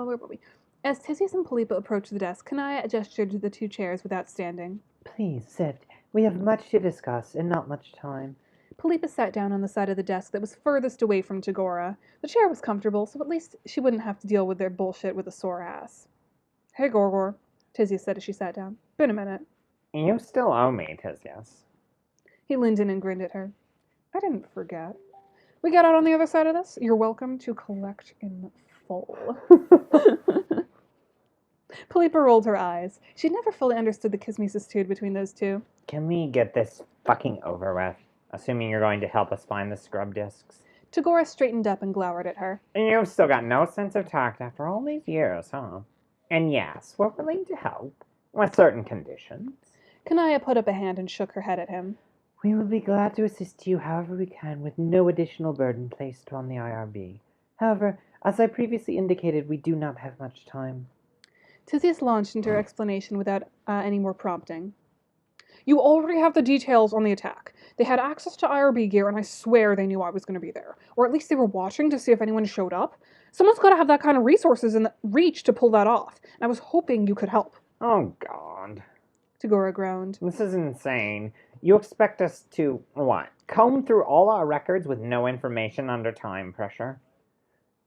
Where were we? As Tyzias and Polypa approached the desk, Jonaya gestured to the 2 chairs without standing. Please sit. We have much to discuss and not much time. Polypa sat down on the side of the desk that was furthest away from Tagora. The chair was comfortable, so at least she wouldn't have to deal with their bullshit with a sore ass. Hey, Gorgor, Tyzias said as she sat down. Been a minute. You still owe me, Tyzias. He leaned in and grinned at her. I didn't forget. We got out on the other side of this? You're welcome to collect in full. Polypa rolled her eyes. She'd never fully understood the kismicitude between those two. Can we get this fucking over with? Assuming you're going to help us find the scrub discs. Tagora straightened up and glowered at her. And you've still got no sense of tact after all these years, huh? And yes, we're willing to help, with certain conditions. Jonaya put up a hand and shook her head at him. We will be glad to assist you however we can with no additional burden placed on the IRB. However, as I previously indicated, we do not have much time. Tyzias launched into her explanation without any more prompting. You already have the details on the attack. They had access to IRB gear, and I swear they knew I was going to be there. Or at least they were watching to see if anyone showed up. Someone's got to have that kind of resources and reach to pull that off. And I was hoping you could help. Oh, God. Tagora groaned. This is insane. You expect us to, what, comb through all our records with no information under time pressure?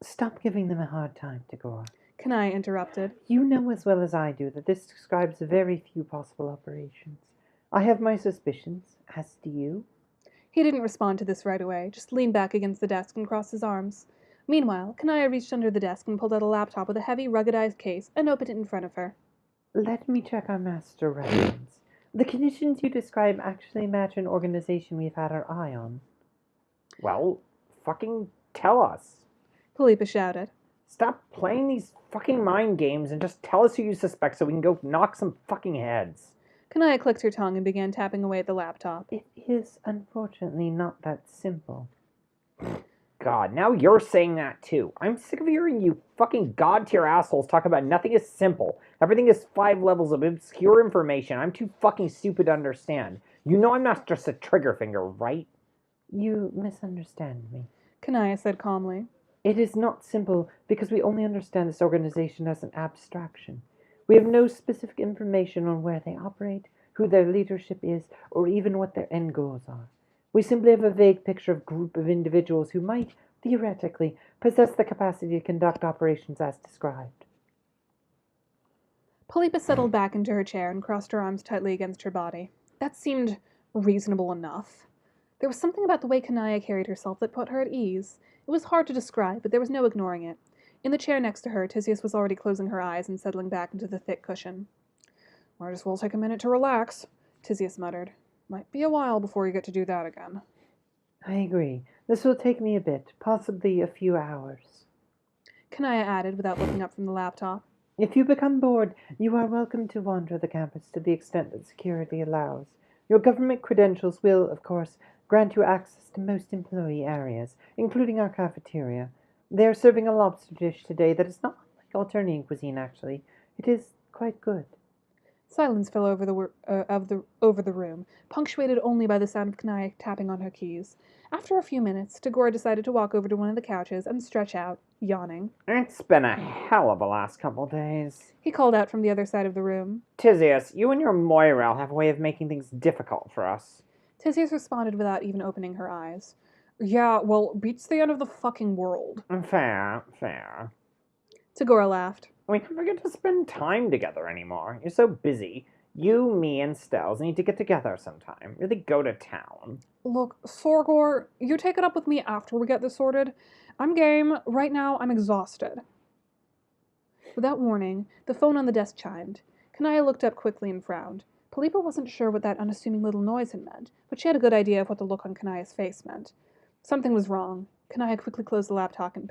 Stop giving them a hard time, Tagora. Jonaya interrupted. You know as well as I do that this describes very few possible operations. I have my suspicions, as do you. He didn't respond to this right away, just leaned back against the desk and crossed his arms. Meanwhile, Jonaya reached under the desk and pulled out a laptop with a heavy, ruggedized case and opened it in front of her. Let me check our master records. The conditions you describe actually match an organization we've had our eye on. Well, fucking tell us. Polypa shouted. Stop playing these fucking mind games and just tell us who you suspect so we can go knock some fucking heads. Jonaya clicked her tongue and began tapping away at the laptop. It is unfortunately not that simple. God, now you're saying that too. I'm sick of hearing you fucking god-tier assholes talk about nothing is simple. Everything is 5 levels of obscure information. I'm too fucking stupid to understand. You know I'm not just a trigger finger, right? You misunderstand me. Jonaya said calmly. It is not simple because we only understand this organization as an abstraction. We have no specific information on where they operate, who their leadership is, or even what their end goals are. We simply have a vague picture of a group of individuals who might, theoretically, possess the capacity to conduct operations as described. Polypa settled back into her chair and crossed her arms tightly against her body. That seemed reasonable enough. There was something about the way Jonaya carried herself that put her at ease. It was hard to describe, but there was no ignoring it. In the chair next to her, Tyzias was already closing her eyes and settling back into the thick cushion. "Might as well take a minute to relax," Tyzias muttered. "Might be a while before you get to do that again." I agree. This will take me a bit, possibly a few hours. Jonaya added, without looking up from the laptop. If you become bored, you are welcome to wander the campus to the extent that security allows. Your government credentials will, of course, grant you access to most employee areas, including our cafeteria. They are serving a lobster dish today that is not like Alternate cuisine, actually. It is quite good. Silence fell over the room, punctuated only by the sound of Jonaya tapping on her keys. After a few minutes, Tagora decided to walk over to one of the couches and stretch out, yawning. It's been a hell of a last couple days. He called out from the other side of the room. Tyzias, you and your Moirel have a way of making things difficult for us. Tyzias responded without even opening her eyes. "Yeah, well, beats the end of the fucking world." Fair, fair. Tagora laughed. We never get to spend time together anymore. You're so busy. You, me, and Stells need to get together sometime. Really go to town. "Look, Sorgor, you take it up with me after we get this sorted. I'm game. Right now, I'm exhausted." Without warning, the phone on the desk chimed. Jonaya looked up quickly and frowned. Polypa wasn't sure what that unassuming little noise had meant, but she had a good idea of what the look on Kanaya's face meant. Something was wrong. Jonaya quickly closed the laptop and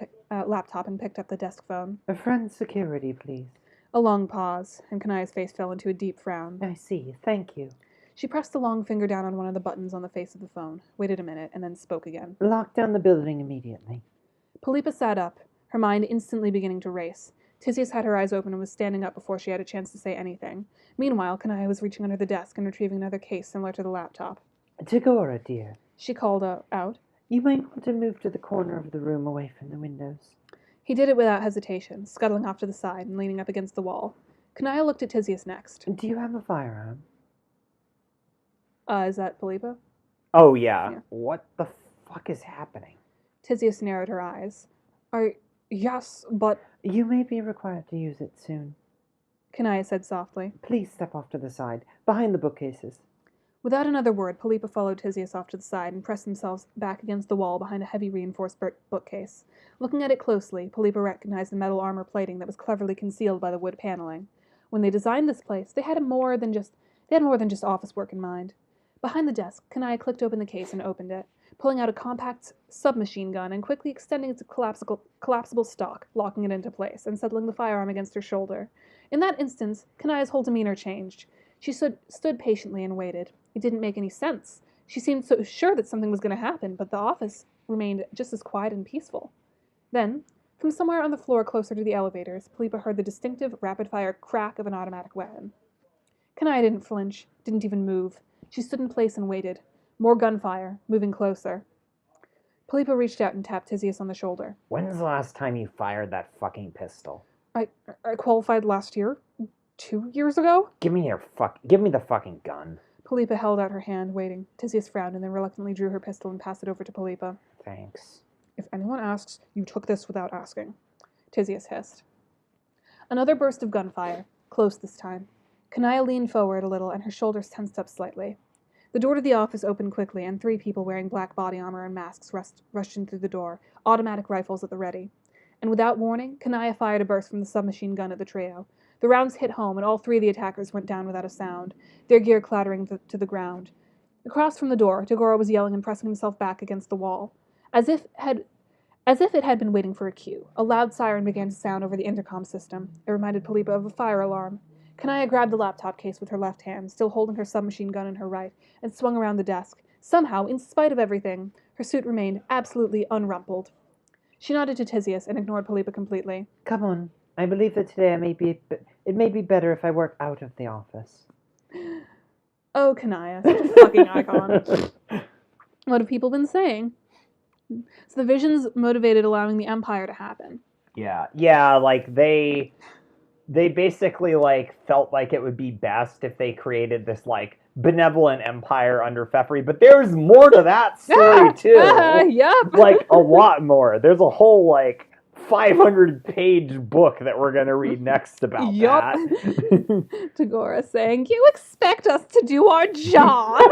picked up the desk phone. A friend's security, please. A long pause, and Kanaya's face fell into a deep frown. I see. Thank you. She pressed the long finger down on one of the buttons on the face of the phone, waited a minute, and then spoke again. Lock down the building immediately. Polypa sat up, her mind instantly beginning to race. Tyzias had her eyes open and was standing up before she had a chance to say anything. Meanwhile, Jonaya was reaching under the desk and retrieving another case similar to the laptop. Tagora, dear. She called out. You might want to move to the corner of the room away from the windows. He did it without hesitation, scuttling off to the side and leaning up against the wall. Jonaya looked at Tyzias next. Do you have a firearm? Is that Polypa? Oh, yeah. What the fuck is happening? Tyzias narrowed her eyes. Yes, but... You may be required to use it soon. Jonaya said softly. Please step off to the side, behind the bookcases. Without another word, Polypa followed Tyzias off to the side and pressed themselves back against the wall behind a heavy reinforced bookcase. Looking at it closely, Polypa recognized the metal armor plating that was cleverly concealed by the wood paneling. When they designed this place, they had more than just office work in mind. Behind the desk, Jonaya clicked open the case and opened it, pulling out a compact submachine gun and quickly extending its collapsible stock, locking it into place, and settling the firearm against her shoulder. In that instance, Kanaya's whole demeanor changed. She stood patiently and waited. It didn't make any sense. She seemed so sure that something was going to happen, but the office remained just as quiet and peaceful. Then, from somewhere on the floor closer to the elevators, Polypa heard the distinctive, rapid-fire crack of an automatic weapon. Jonaya didn't flinch, didn't even move. She stood in place and waited. More gunfire, moving closer. Polypa reached out and tapped Tyzias on the shoulder. When's the last time you fired that fucking pistol? I qualified last year. 2 years ago? Give me the fucking gun. Polypa held out her hand, waiting. Tyzias frowned and then reluctantly drew her pistol and passed it over to Polypa. Thanks. If anyone asks, you took this without asking, Tyzias hissed. Another burst of gunfire, close this time. Jonaya leaned forward a little and her shoulders tensed up slightly. The door to the office opened quickly and 3 people wearing black body armor and masks rushed in through the door, automatic rifles at the ready. And without warning, Jonaya fired a burst from the submachine gun at the trio. The rounds hit home, and all 3 of the attackers went down without a sound, their gear clattering to the ground. Across from the door, Tagora was yelling and pressing himself back against the wall. As if it had been waiting for a cue, a loud siren began to sound over the intercom system. It reminded Polypa of a fire alarm. Jonaya grabbed the laptop case with her left hand, still holding her submachine gun in her right, and swung around the desk. Somehow, in spite of everything, her suit remained absolutely unrumpled. She nodded to Tyzias and ignored Polypa completely. Come on. I believe that today it may be better if I work out of the office. Oh, Jonaya, such a fucking icon. What have people been saying? So the visions motivated allowing the Empire to happen. Yeah, like they they basically, like, felt like it would be best if they created this, like, benevolent empire under Pfeffery, but there's more to that story, too. Yep. Like, a lot more. There's a whole, like, 500-page book that we're going to read next about Yup. that. Tagora saying, "You expect us to do our job."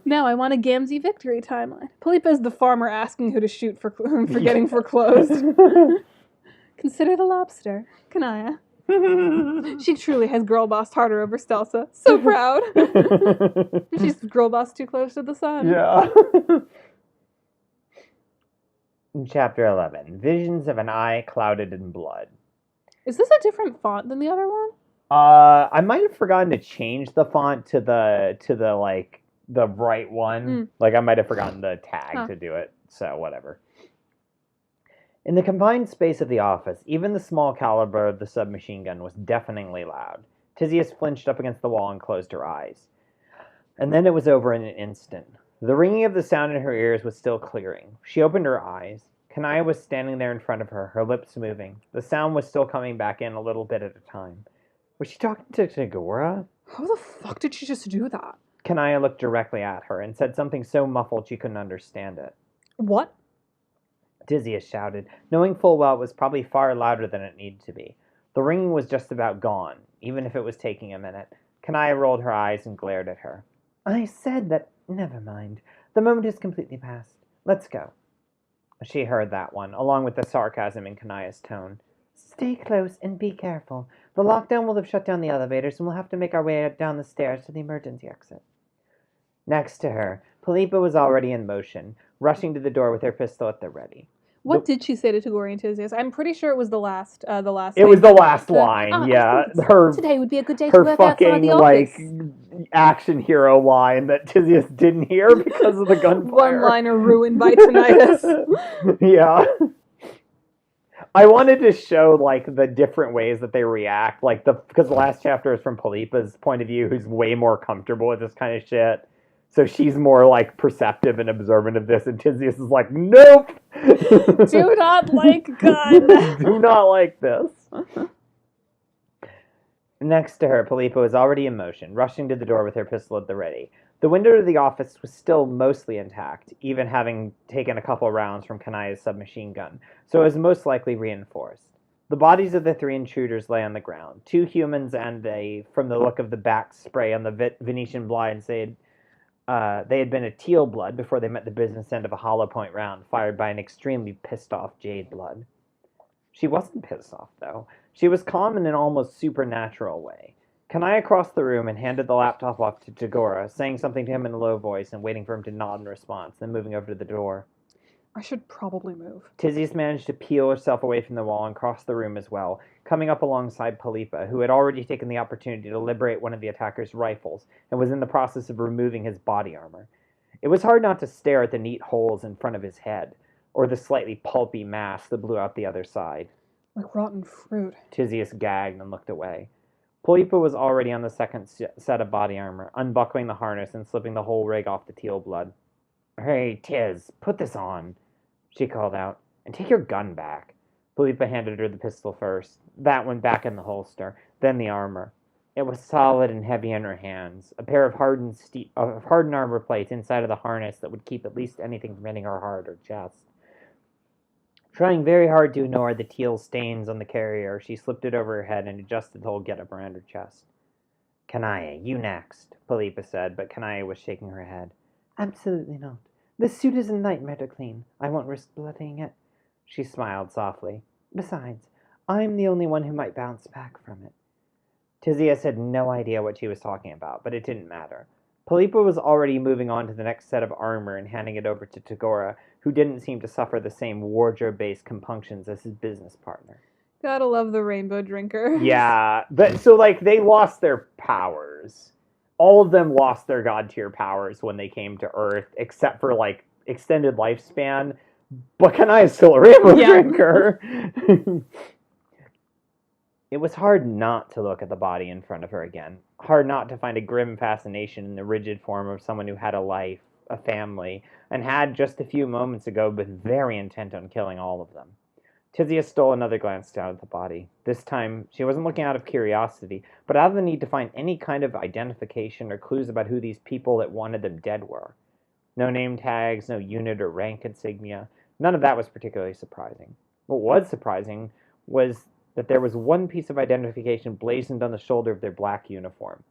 Now I want a Gamzee victory timeline. Polypa is the farmer asking who to shoot for getting foreclosed. Consider the lobster, Kanaya. She truly has girl bossed harder over Stelsa. So proud. She's girl bossed too close to the sun. Yeah. Chapter 11. Visions of an eye clouded in blood. Is this a different font than the other one? I might have forgotten to change the font to the like the right one. Like I might have forgotten the tag to do it. So whatever. In the confined space of the office, even the small caliber of the submachine gun was deafeningly loud. Tyzias flinched up against the wall and closed her eyes. And then it was over in an instant. The ringing of the sound in her ears was still clearing. She opened her eyes. Kanaya was standing there in front of her, her lips moving. The sound was still coming back in a little bit at a time. Was she talking to Tagora? How the fuck did she just do that? Kanaya looked directly at her and said something so muffled she couldn't understand it. What? Tyzias shouted, knowing full well it was probably far louder than it needed to be. The ringing was just about gone, even if it was taking a minute. Kanaya rolled her eyes and glared at her. I said that... Never mind. The moment is completely past. Let's go. She heard that one, along with the sarcasm in Kanaya's tone. Stay close and be careful. The lockdown will have shut down the elevators, and we'll have to make our way down the stairs to the emergency exit. Next to her, Polypa was already in motion, rushing to the door with her pistol at the ready. What did she say to Tagore and Tyzias? I'm pretty sure it was the last. It was the last line. Yeah, her Today would be a good day to work outside fucking the office. like action hero line that Tyzias didn't hear because of the gunfire. One-liner ruined by tinnitus. Yeah. I wanted to show like the different ways that they react, like because the last chapter is from Polypa's point of view, who's way more comfortable with this kind of shit. So she's more like perceptive and observant of this, and Tyzias is like, nope. Do not like gun. Do not like this. Next to her, Polypa was already in motion, rushing to the door with her pistol at the ready. The window to the office was still mostly intact, even having taken a couple rounds from Kanaya's submachine gun, so it was most likely reinforced. The bodies of the three intruders lay on the ground. 2 humans and from the look of the back spray on the Venetian blinds, they had been a teal blood before they met the business end of a hollow point round fired by an extremely pissed-off jade blood. She wasn't pissed off, though. She was calm in an almost supernatural way. Kanaya crossed the room and handed the laptop off to Tagora, saying something to him in a low voice and waiting for him to nod in response, then moving over to the door. I should probably move. Tyzias managed to peel herself away from the wall and cross the room as well, coming up alongside Polypa, who had already taken the opportunity to liberate one of the attacker's rifles and was in the process of removing his body armor. It was hard not to stare at the neat holes in front of his head, or the slightly pulpy mass that blew out the other side. Like rotten fruit. Tyzias gagged and looked away. Polypa was already on the second set of body armor, unbuckling the harness and slipping the whole rig off the teal blood. Hey, Tiz, put this on, she called out, and take your gun back. Polypa handed her the pistol first. That went back in the holster, then the armor. It was solid and heavy in her hands, a pair of hardened armor plates inside of the harness that would keep at least anything from hitting her heart or chest. Trying very hard to ignore the teal stains on the carrier, she slipped it over her head and adjusted the whole get-up around her chest. Kanaya, you next, Polypa said, but Kanaya was shaking her head. Absolutely not. This suit is a nightmare to clean. I won't risk blooding it. She smiled softly. Besides, I'm the only one who might bounce back from it. Tyzias had no idea what she was talking about, but it didn't matter. Polypa was already moving on to the next set of armor and handing it over to Tagora, who didn't seem to suffer the same wardrobe-based compunctions as his business partner. Gotta love the rainbow drinker. Yeah, but so like they lost their powers. All of them lost their god tier powers when they came to Earth, except for like extended lifespan. But Kanaya's still a rainbow drinker. It was hard not to look at the body in front of her again. Hard not to find a grim fascination in the rigid form of someone who had a life, a family, and had just a few moments ago been very intent on killing all of them. Tyzias stole another glance down at the body. This time, she wasn't looking out of curiosity, but out of the need to find any kind of identification or clues about who these people that wanted them dead were. No name tags, no unit or rank insignia. None of that was particularly surprising. What was surprising was that there was one piece of identification blazoned on the shoulder of their black uniform.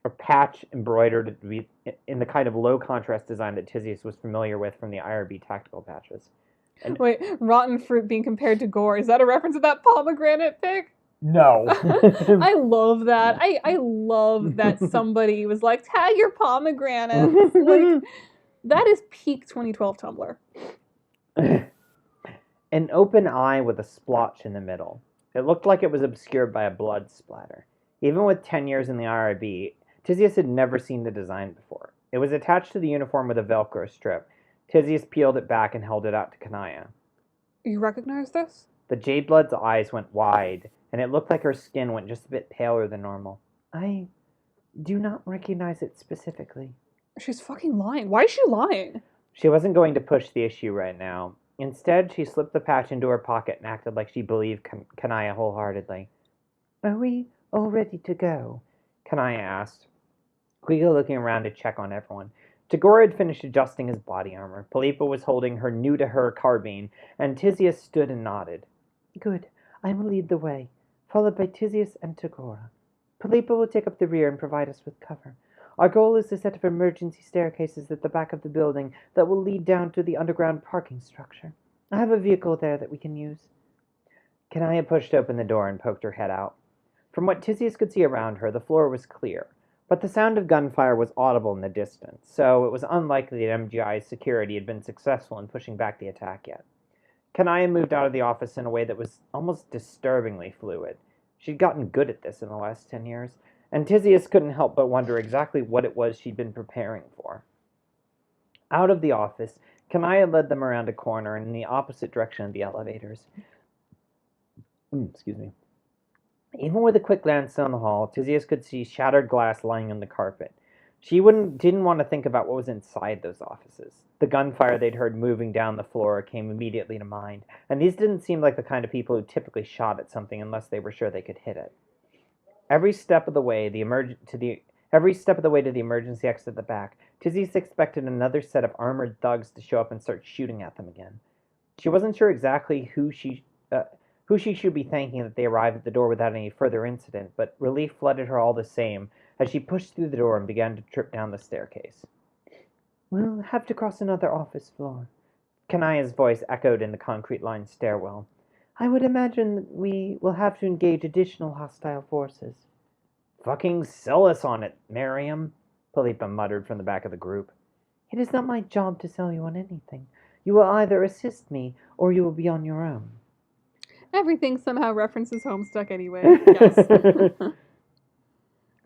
A patch embroidered in the kind of low-contrast design that Tyzias was familiar with from the IRB tactical patches. And wait, rotten fruit being compared to gore. Is that a reference to that pomegranate pic? No. I love that. I love that somebody was like, tag your pomegranates. Like, that is peak 2012 Tumblr. An open eye with a splotch in the middle. It looked like it was obscured by a blood splatter. Even with 10 years in the IRB, Tyzias had never seen the design before. It was attached to the uniform with a Velcro strip. Tyzias peeled it back and held it out to Jonaya. You recognize this? The Jade Blood's eyes went wide, and it looked like her skin went just a bit paler than normal. I do not recognize it specifically. She's fucking lying. Why is she lying? She wasn't going to push the issue right now. Instead, she slipped the patch into her pocket and acted like she believed Jonaya wholeheartedly. Are we all ready to go? Jonaya asked, quickly looking around to check on everyone. Tagore had finished adjusting his body armor. Polypa was holding her new-to-her carbine, and Tyzias stood and nodded. Good. I will lead the way, followed by Tyzias and Tagore. Polypa will take up the rear and provide us with cover. Our goal is a set of emergency staircases at the back of the building that will lead down to the underground parking structure. I have a vehicle there that we can use. Jonaya pushed open the door and poked her head out. From what Tyzias could see around her, the floor was clear, but the sound of gunfire was audible in the distance, so it was unlikely that MGI's security had been successful in pushing back the attack yet. Jonaya moved out of the office in a way that was almost disturbingly fluid. She'd gotten good at this in the last 10 years, and Tyzias couldn't help but wonder exactly what it was she'd been preparing for. Out of the office, Jonaya led them around a corner and in the opposite direction of the elevators. Excuse me. Even with a quick glance down the hall, Tyzias could see shattered glass lying on the carpet. She didn't want to think about what was inside those offices. The gunfire they'd heard moving down the floor came immediately to mind, and these didn't seem like the kind of people who typically shot at something unless they were sure they could hit it. Every step of the way to the emergency exit at the back, Tyzias expected another set of armored thugs to show up and start shooting at them again. She wasn't sure exactly who she should be thanking that they arrived at the door without any further incident, but relief flooded her all the same as she pushed through the door and began to trip down the staircase. We'll have to cross another office floor. Jonaya's voice echoed in the concrete-lined stairwell. I would imagine that we will have to engage additional hostile forces. Fucking sell us on it, Miriam, Polypa muttered from the back of the group. It is not my job to sell you on anything. You will either assist me, or you will be on your own. Everything somehow references Homestuck anyway. Yes.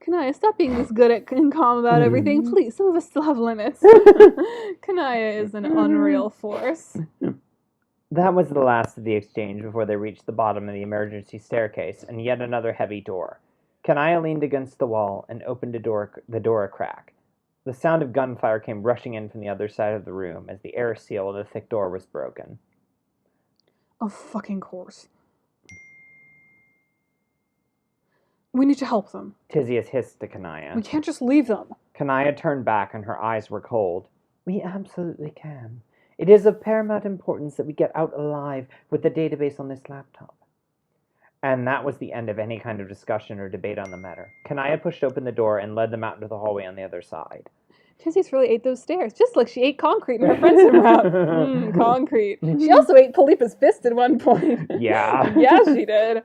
Jonaya, stop being this good and calm about everything. Please, some of us still have limits. Jonaya is an unreal force. That was the last of the exchange before they reached the bottom of the emergency staircase and yet another heavy door. Jonaya leaned against the wall and opened the door a crack. The sound of gunfire came rushing in from the other side of the room as the air seal of the thick door was broken. Of fucking course. We need to help them. Tyzias hissed to Jonaya. We can't just leave them. Jonaya turned back and her eyes were cold. We absolutely can. It is of paramount importance that we get out alive with the database on this laptop. And that was the end of any kind of discussion or debate on the matter. Jonaya pushed open the door and led them out into the hallway on the other side. Tyzias really ate those stairs, just like she ate concrete in her friend's route. Concrete. She also ate Polypa's fist at one point. Yeah. Yeah, she did.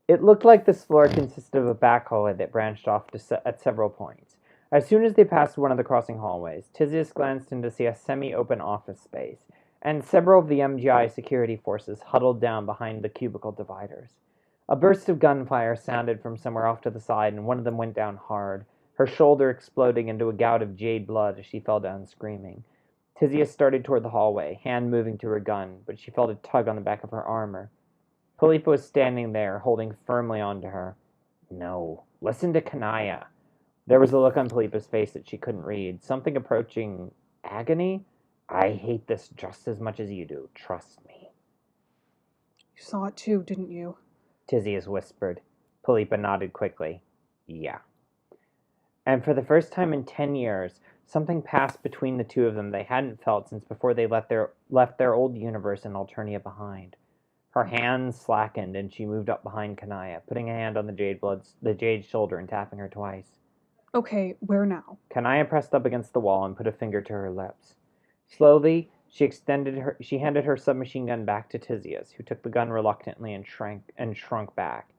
It looked like this floor consisted of a back hallway that branched off at several points. As soon as they passed one of the crossing hallways, Tyzias glanced in to see a semi-open office space, and several of the MGI security forces huddled down behind the cubicle dividers. A burst of gunfire sounded from somewhere off to the side, and one of them went down hard, her shoulder exploding into a gout of jade blood as she fell down screaming. Tyzias started toward the hallway, hand moving to her gun, but she felt a tug on the back of her armor. Polypa was standing there, holding firmly onto her. No, listen to Jonaya. There was a look on Polypa's face that she couldn't read, something approaching agony. I hate this just as much as you do, trust me. You saw it too, didn't you? Tyzias whispered. Polypa nodded quickly. Yeah. And for the first time in 10 years, something passed between the two of them they hadn't felt since before they left their old universe in Alternia behind. Her hands slackened, and she moved up behind Jonaya, putting a hand on the jade's shoulder and tapping her twice. Okay, where now? Jonaya pressed up against the wall and put a finger to her lips. Slowly, she handed her submachine gun back to Tyzias, who took the gun reluctantly and shrunk back.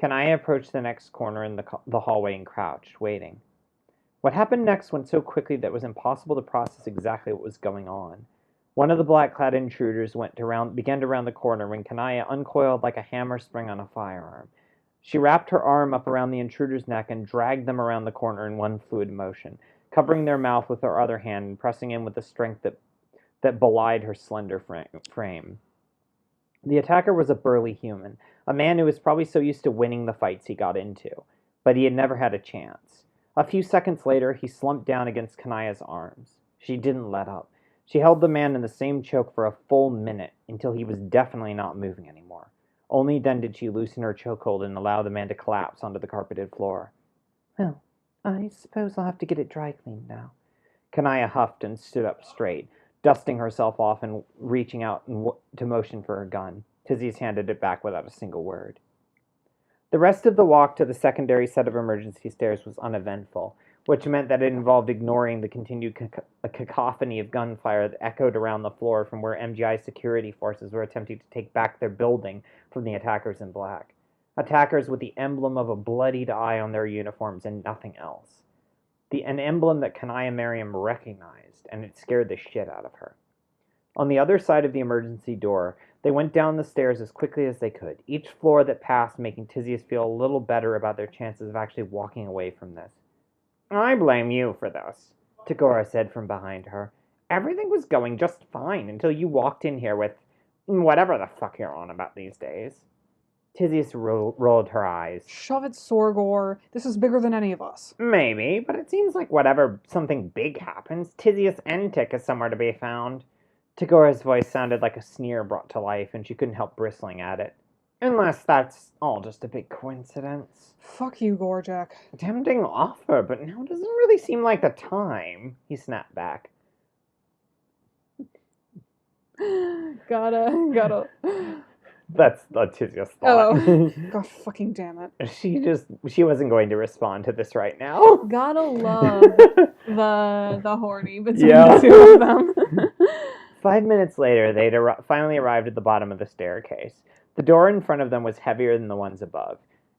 Jonaya approached the next corner in the hallway and crouched, waiting. What happened next went so quickly that it was impossible to process exactly what was going on. One of the black-clad intruders began to round the corner when Jonaya uncoiled like a hammer spring on a firearm. She wrapped her arm up around the intruder's neck and dragged them around the corner in one fluid motion, covering their mouth with her other hand and pressing in with a strength that belied her slender frame. The attacker was a burly human, a man who was probably so used to winning the fights he got into, but he had never had a chance. A few seconds later, he slumped down against Kanaya's arms. She didn't let up. She held the man in the same choke for a full minute until he was definitely not moving anymore. Only then did she loosen her chokehold and allow the man to collapse onto the carpeted floor. Well, I suppose I'll have to get it dry cleaned now. Jonaya huffed and stood up straight, dusting herself off and reaching out to motion for her gun. Tyzias handed it back without a single word. The rest of the walk to the secondary set of emergency stairs was uneventful, which meant that it involved ignoring the continued cacophony of gunfire that echoed around the floor from where MGI security forces were attempting to take back their building from the attackers in black. Attackers with the emblem of a bloodied eye on their uniforms and nothing else. An emblem that Jonaya Merriam recognized, and it scared the shit out of her. On the other side of the emergency door, they went down the stairs as quickly as they could, each floor that passed making Tyzias feel a little better about their chances of actually walking away from this. I blame you for this, Tagora said from behind her. Everything was going just fine until you walked in here with whatever the fuck you're on about these days. Tyzias rolled her eyes. Shove it, Sorgor. This is bigger than any of us. Maybe, but it seems like whenever something big happens, Tyzias Entic is somewhere to be found. Tagora's voice sounded like a sneer brought to life, and she couldn't help bristling at it. Unless that's all just a big coincidence. Fuck you, Gorjak. Tempting offer, but now doesn't really seem like the time, he snapped back. Gotta. That's Tyzia's thought. Oh, god fucking damn it. She wasn't going to respond to this right now. Gotta love the horny between Yeah. the two of them. 5 minutes later, they'd finally arrived at the bottom of the staircase. The door in front of them was heavier than the ones above.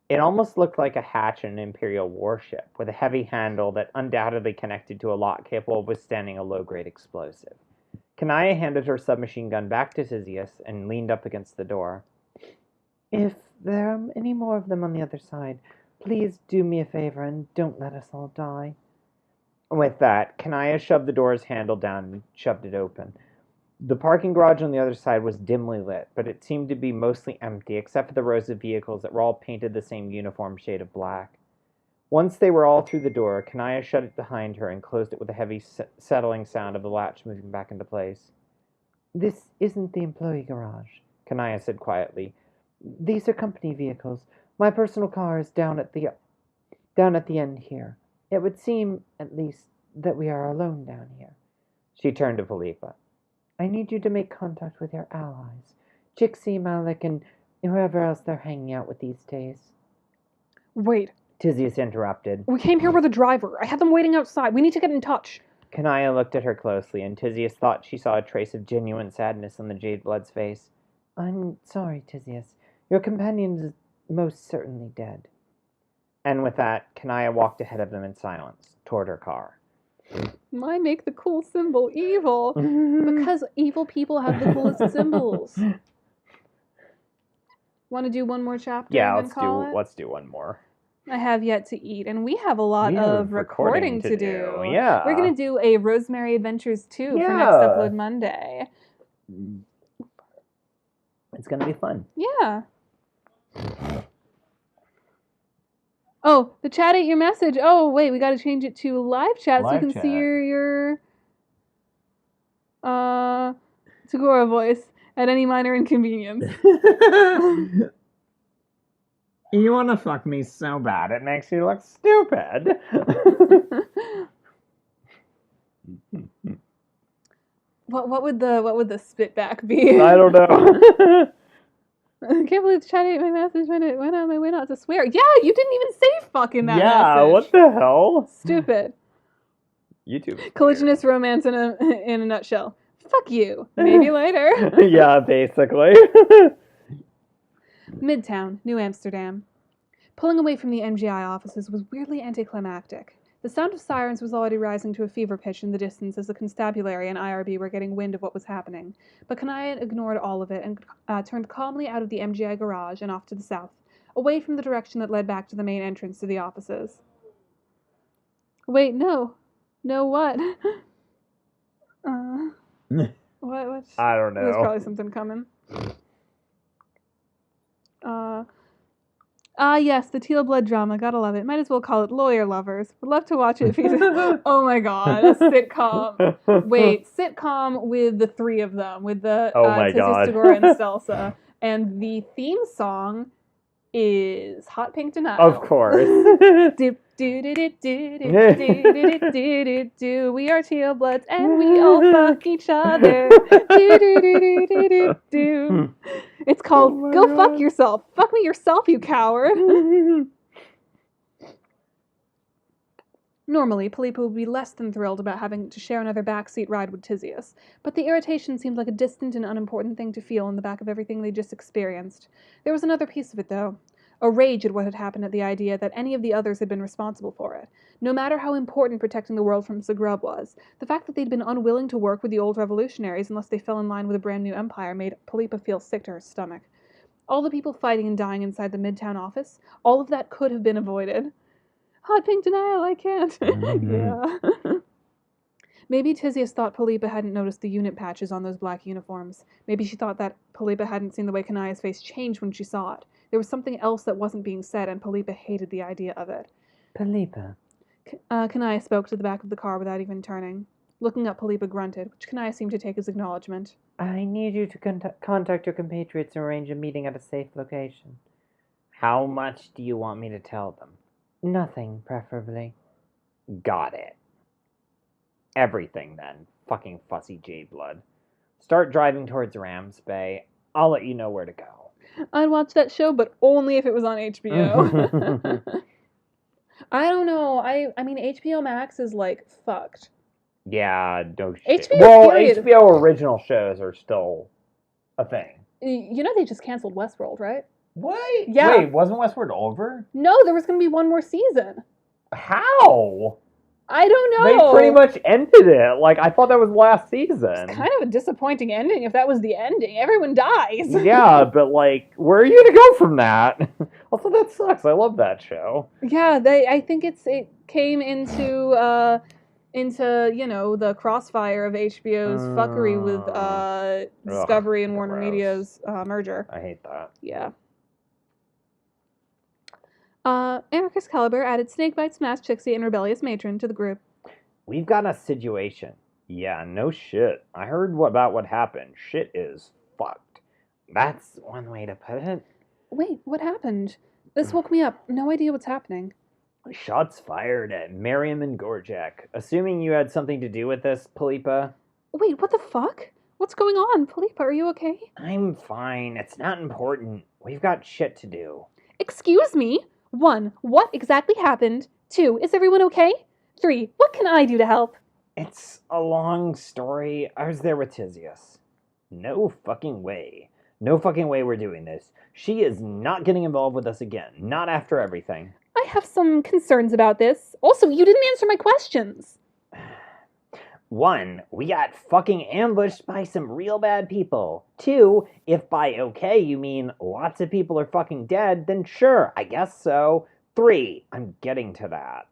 It almost looked like a hatch in an Imperial warship, with a heavy handle that undoubtedly connected to a lock capable of withstanding a low-grade explosive. Jonaya handed her submachine gun back to Tyzias and leaned up against the door. If there are any more of them on the other side, please do me a favor and don't let us all die. With that, Jonaya shoved the door's handle down and shoved it open. The parking garage on the other side was dimly lit, but it seemed to be mostly empty except for the rows of vehicles that were all painted the same uniform shade of black. Once they were all through the door, Jonaya shut it behind her and closed it with a heavy settling sound of the latch moving back into place. This isn't the employee garage, Jonaya said quietly. These are company vehicles. My personal car is down at the end here. It would seem, at least, that we are alone down here. She turned to Polypa. I need you to make contact with your allies, Jixie, Malik, and whoever else they're hanging out with these days. Wait. Tyzias interrupted. We came here with a driver. I had them waiting outside. We need to get in touch. Jonaya looked at her closely, and Tyzias thought she saw a trace of genuine sadness on the Jade Blood's face. I'm sorry, Tyzias. Your companion is most certainly dead. And with that, Jonaya walked ahead of them in silence, toward her car. Why make the cool symbol evil? Because evil people have the coolest symbols. Want to do one more chapter? Yeah, and then let's do one more. I have yet to eat, and we have a lot of recording to do. Yeah. We're going to do a Rosemary Adventures 2 for next upload Monday. It's going to be fun. Yeah. Oh, the chat ate your message. Oh, wait, we got to change it to live chat so you can see your Tagora voice. at any minor inconvenience. You want to fuck me so bad it makes you look stupid. What would the spit back be? I don't know. I can't believe trying to eat my message when it went on my way not to swear. Yeah, you didn't even say fuck in that Yeah, message. what the hell? Stupid. YouTube. Collisionist romance in a nutshell. Fuck you. Maybe later. Yeah, basically. Midtown, New Amsterdam. Pulling away from the MGI offices was weirdly anticlimactic. The sound of sirens was already rising to a fever pitch in the distance as the constabulary and IRB were getting wind of what was happening. But Jonaya ignored all of it and turned calmly out of the MGI garage and off to the south, away from the direction that led back to the main entrance to the offices. Wait, no. No what? What? I don't know. There's probably something coming. Yes, the teal blood drama. Gotta love it. Might as well call it Lawyer Lovers. Would love to watch it if you... Oh my god, a sitcom. Wait, sitcom with the three of them. With the Tyzias, Tagora, and Salsa. And the theme song is Hot Pink Denial. Of course. Do. We are teal bloods and we all fuck each other. Do. It's called Go Fuck Yourself. Fuck me yourself, you coward. Normally, Polypa would be less than thrilled about having to share another backseat ride with Tyzias, but the irritation seemed like a distant and unimportant thing to feel in the back of everything they just experienced. There was another piece of it, though. A rage at what had happened at the idea that any of the others had been responsible for it. No matter how important protecting the world from Zagreb was, the fact that they'd been unwilling to work with the old revolutionaries unless they fell in line with a brand new empire made Polypa feel sick to her stomach. All the people fighting and dying inside the Midtown office, all of that could have been avoided. Hot pink denial, I can't. Yeah. Maybe Tyzias thought Polypa hadn't noticed the unit patches on those black uniforms. Maybe she thought that Polypa hadn't seen the way Jonaya's face change when she saw it. There was something else that wasn't being said, and Polypa hated the idea of it. Polypa. Jonaya spoke to the back of the car without even turning. Looking up, Polypa grunted, which Jonaya seemed to take as acknowledgement. I need you to contact your compatriots and arrange a meeting at a safe location. How much do you want me to tell them? Nothing, preferably. Got it. Everything, then. Fucking fussy jade blood. Start driving towards Rams Bay. I'll let you know where to go. I'd watch that show, but only if it was on HBO. I don't know. I mean, HBO Max is, like, fucked. Yeah, no shit. HBO period. HBO original shows are still a thing. You know they just canceled Westworld, right? What? Yeah. Wait, wasn't Westworld over? No, there was going to be one more season. How? I don't know. They pretty much ended it. Like, I thought that was last season. It's kind of a disappointing ending if that was the ending. Everyone dies. Yeah, but, like, where are you going to go from that? Also, that sucks. I love that show. Yeah, I think it came into you know, the crossfire of HBO's fuckery with Discovery and Warner gross. Media's merger. I hate that. Yeah. Amicus Caliber added Snakebite, Smash Chixie, and Rebellious Matron to the group. We've got a situation. Yeah, no shit. I heard about what happened. Shit is fucked. That's one way to put it. Wait, what happened? This woke me up. No idea what's happening. Shots fired at Miriam and Gorjak. Assuming you had something to do with this, Polypa. Wait, what the fuck? What's going on? Polypa, are you okay? I'm fine. It's not important. We've got shit to do. Excuse me? 1. What exactly happened? 2. Is everyone okay? 3. What can I do to help? It's a long story. I was there with Tyzias. No fucking way. No fucking way we're doing this. She is not getting involved with us again. Not after everything. I have some concerns about this. Also, you didn't answer my questions. 1, we got fucking ambushed by some real bad people. 2, if by okay you mean lots of people are fucking dead, then sure, I guess so. 3, I'm getting to that.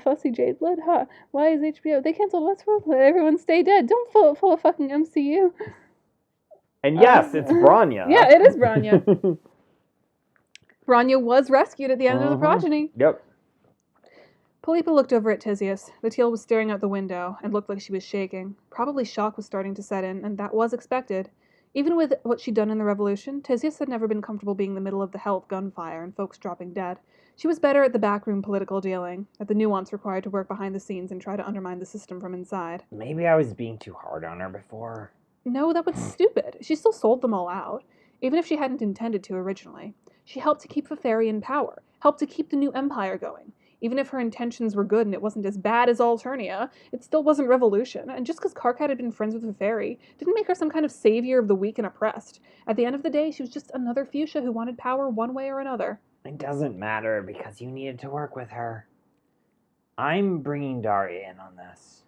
Fussy Jade Blood, huh? Why is HBO? They canceled Westworld. Let everyone stay dead. Don't full of fucking MCU. And yes, it's Branya. Yeah, it is Branya. Branya was rescued at the end of the Progeny. Yep. Polypa looked over at Tyzias. The teal was staring out the window and looked like she was shaking. Probably shock was starting to set in, and that was expected. Even with what she'd done in the revolution, Tyzias had never been comfortable being in the middle of the hell of gunfire and folks dropping dead. She was better at the backroom political dealing, at the nuance required to work behind the scenes and try to undermine the system from inside. Maybe I was being too hard on her before. No, that was stupid. She still sold them all out, even if she hadn't intended to originally. She helped to keep Feferi in power, helped to keep the new empire going. Even if her intentions were good and it wasn't as bad as Alternia, it still wasn't revolution, and just because Karkat had been friends with Feferi didn't make her some kind of savior of the weak and oppressed. At the end of the day, she was just another fuchsia who wanted power one way or another. It doesn't matter because you needed to work with her. I'm bringing Daria in on this.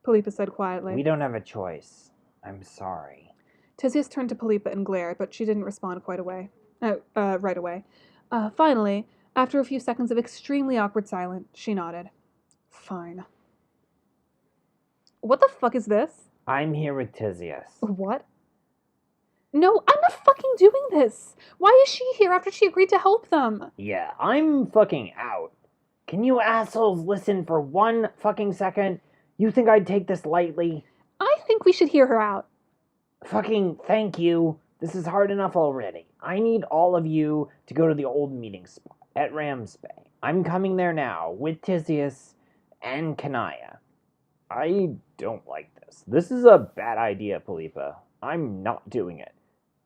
Polypa said quietly. We don't have a choice. I'm sorry. Tyzias turned to Polypa and glared, but she didn't respond right away. Finally, after a few seconds of extremely awkward silence, she nodded. Fine. What the fuck is this? I'm here with Tyzias. What? No, I'm not fucking doing this. Why is she here after she agreed to help them? Yeah, I'm fucking out. Can you assholes listen for 1 fucking second? You think I'd take this lightly? I think we should hear her out. Fucking thank you. This is hard enough already. I need all of you to go to the old meeting spot at Ramsbay. I'm coming there now with Tyzias and Jonaya. I don't like this. This is a bad idea, Polypa. I'm not doing it.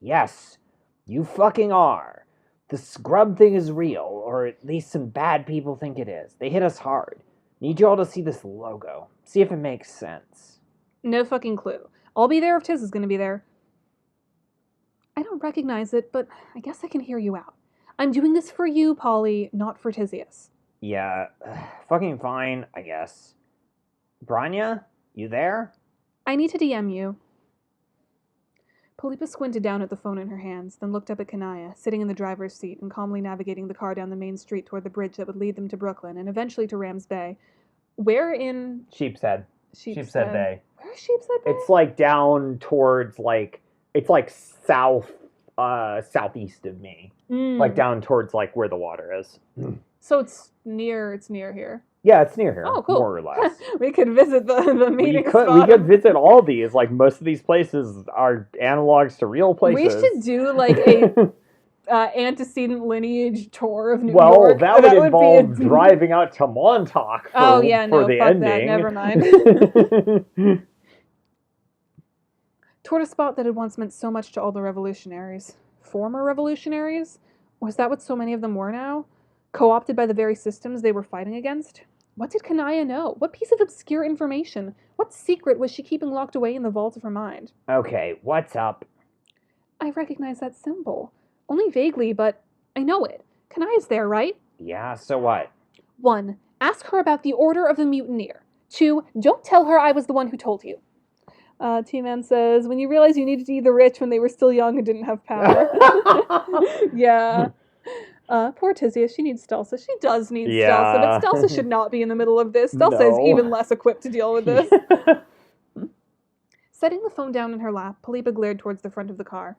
Yes, you fucking are. The scrub thing is real, or at least some bad people think it is. They hit us hard. Need you all to see this logo. See if it makes sense. No fucking clue. I'll be there if Tiz is going to be there. I don't recognize it, but I guess I can hear you out. I'm doing this for you, Polly, not for Tyzias. Yeah, fucking fine, I guess. Branya, you there? I need to DM you. Polypa squinted down at the phone in her hands, then looked up at Jonaya, sitting in the driver's seat and calmly navigating the car down the main street toward the bridge that would lead them to Brooklyn and eventually to Ramsbay. Where in... Sheepshead. Sheepshead Bay. Where's Sheepshead Bay? It's like down towards it's like southeast of me. Like down towards like where the water is. So it's near here. Yeah, it's near here. Oh, cool. More or less. We could visit the meeting spot. We could visit all these. Like most of these places are analogs to real places. We should do like a antecedent lineage tour of New York. Well, that would involve driving out to Montauk for the fuck ending. That. Never mind. Toward a spot that had once meant so much to all the revolutionaries. Former revolutionaries? Was that what so many of them were now? Co-opted by the very systems they were fighting against? What did Jonaya know? What piece of obscure information? What secret was she keeping locked away in the vault of her mind? Okay, what's up? I recognize that symbol. Only vaguely, but I know it. Jonaya's there, right? Yeah, so what? 1. Ask her about the Order of the Mutineer. 2. Don't tell her I was the one who told you. T-Man says, when you realize you needed to eat the rich when they were still young and didn't have power. Yeah. Poor Tyzias, she needs Stelsa. She does need Stelsa, but Stelsa should not be in the middle of this. Stelsa is even less equipped to deal with this. Setting the phone down in her lap, Polypa glared towards the front of the car.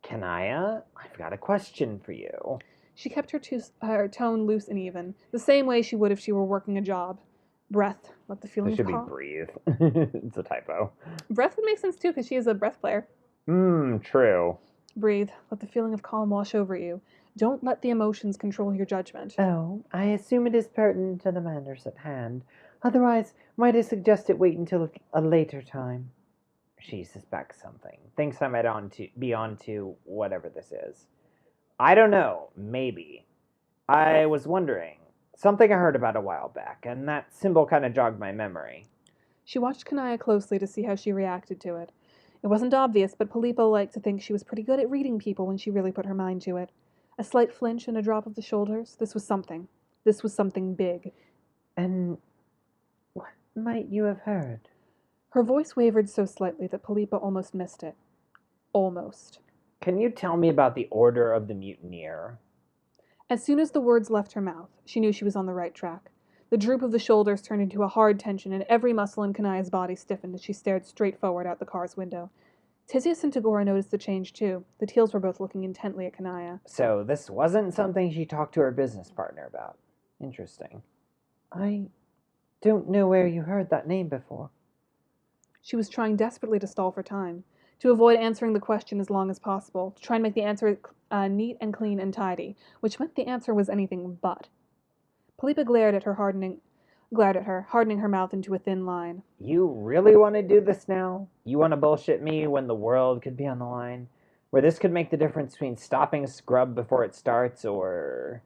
Jonaya, I've got a question for you. She kept her tone loose and even, the same way she would if she were working a job. Breath, let the feeling It should be calm. breathe. It's a typo. Breath would make sense too, because she is a breath player. True. Breathe, let the feeling of calm wash over you. Don't let the emotions control your judgment. Oh, I assume it is pertinent to the matters at hand. Otherwise, might I suggest it wait until a later time? She suspects something. Thinks I might be onto whatever this is. I don't know. Maybe. I was wondering. Something I heard about a while back, and that symbol kind of jogged my memory. She watched Jonaya closely to see how she reacted to it. It wasn't obvious, but Polypa liked to think she was pretty good at reading people when she really put her mind to it. A slight flinch and a drop of the shoulders. This was something. This was something big. And what might you have heard? Her voice wavered so slightly that Polypa almost missed it. Almost. Can you tell me about the Order of the Mutineer? As soon as the words left her mouth, she knew she was on the right track. The droop of the shoulders turned into a hard tension, and every muscle in Jonaya's body stiffened as she stared straight forward out the car's window. Tyzias and Tagora noticed the change, too. The Teals were both looking intently at Jonaya. So this wasn't something she talked to her business partner about. Interesting. I don't know where you heard that name before. She was trying desperately to stall for time, to avoid answering the question as long as possible, to try and make the answer neat and clean and tidy, which meant the answer was anything but. Polypa glared at her, hardening her mouth into a thin line. You really want to do this now? You want to bullshit me when the world could be on the line? Where this could make the difference between stopping a scrub before it starts or...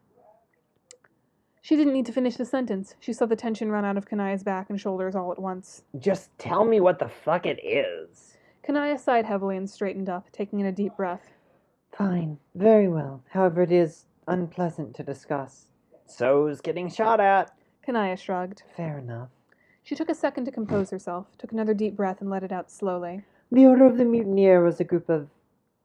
She didn't need to finish the sentence. She saw the tension run out of Kanaya's back and shoulders all at once. Just tell me what the fuck it is. Kanaya sighed heavily and straightened up, taking in a deep breath. Fine. Very well. However, it is unpleasant to discuss. So's getting shot at. Kanaya shrugged. Fair enough. She took a second to compose herself, took another deep breath and let it out slowly. The Order of the Mutineer was a group of...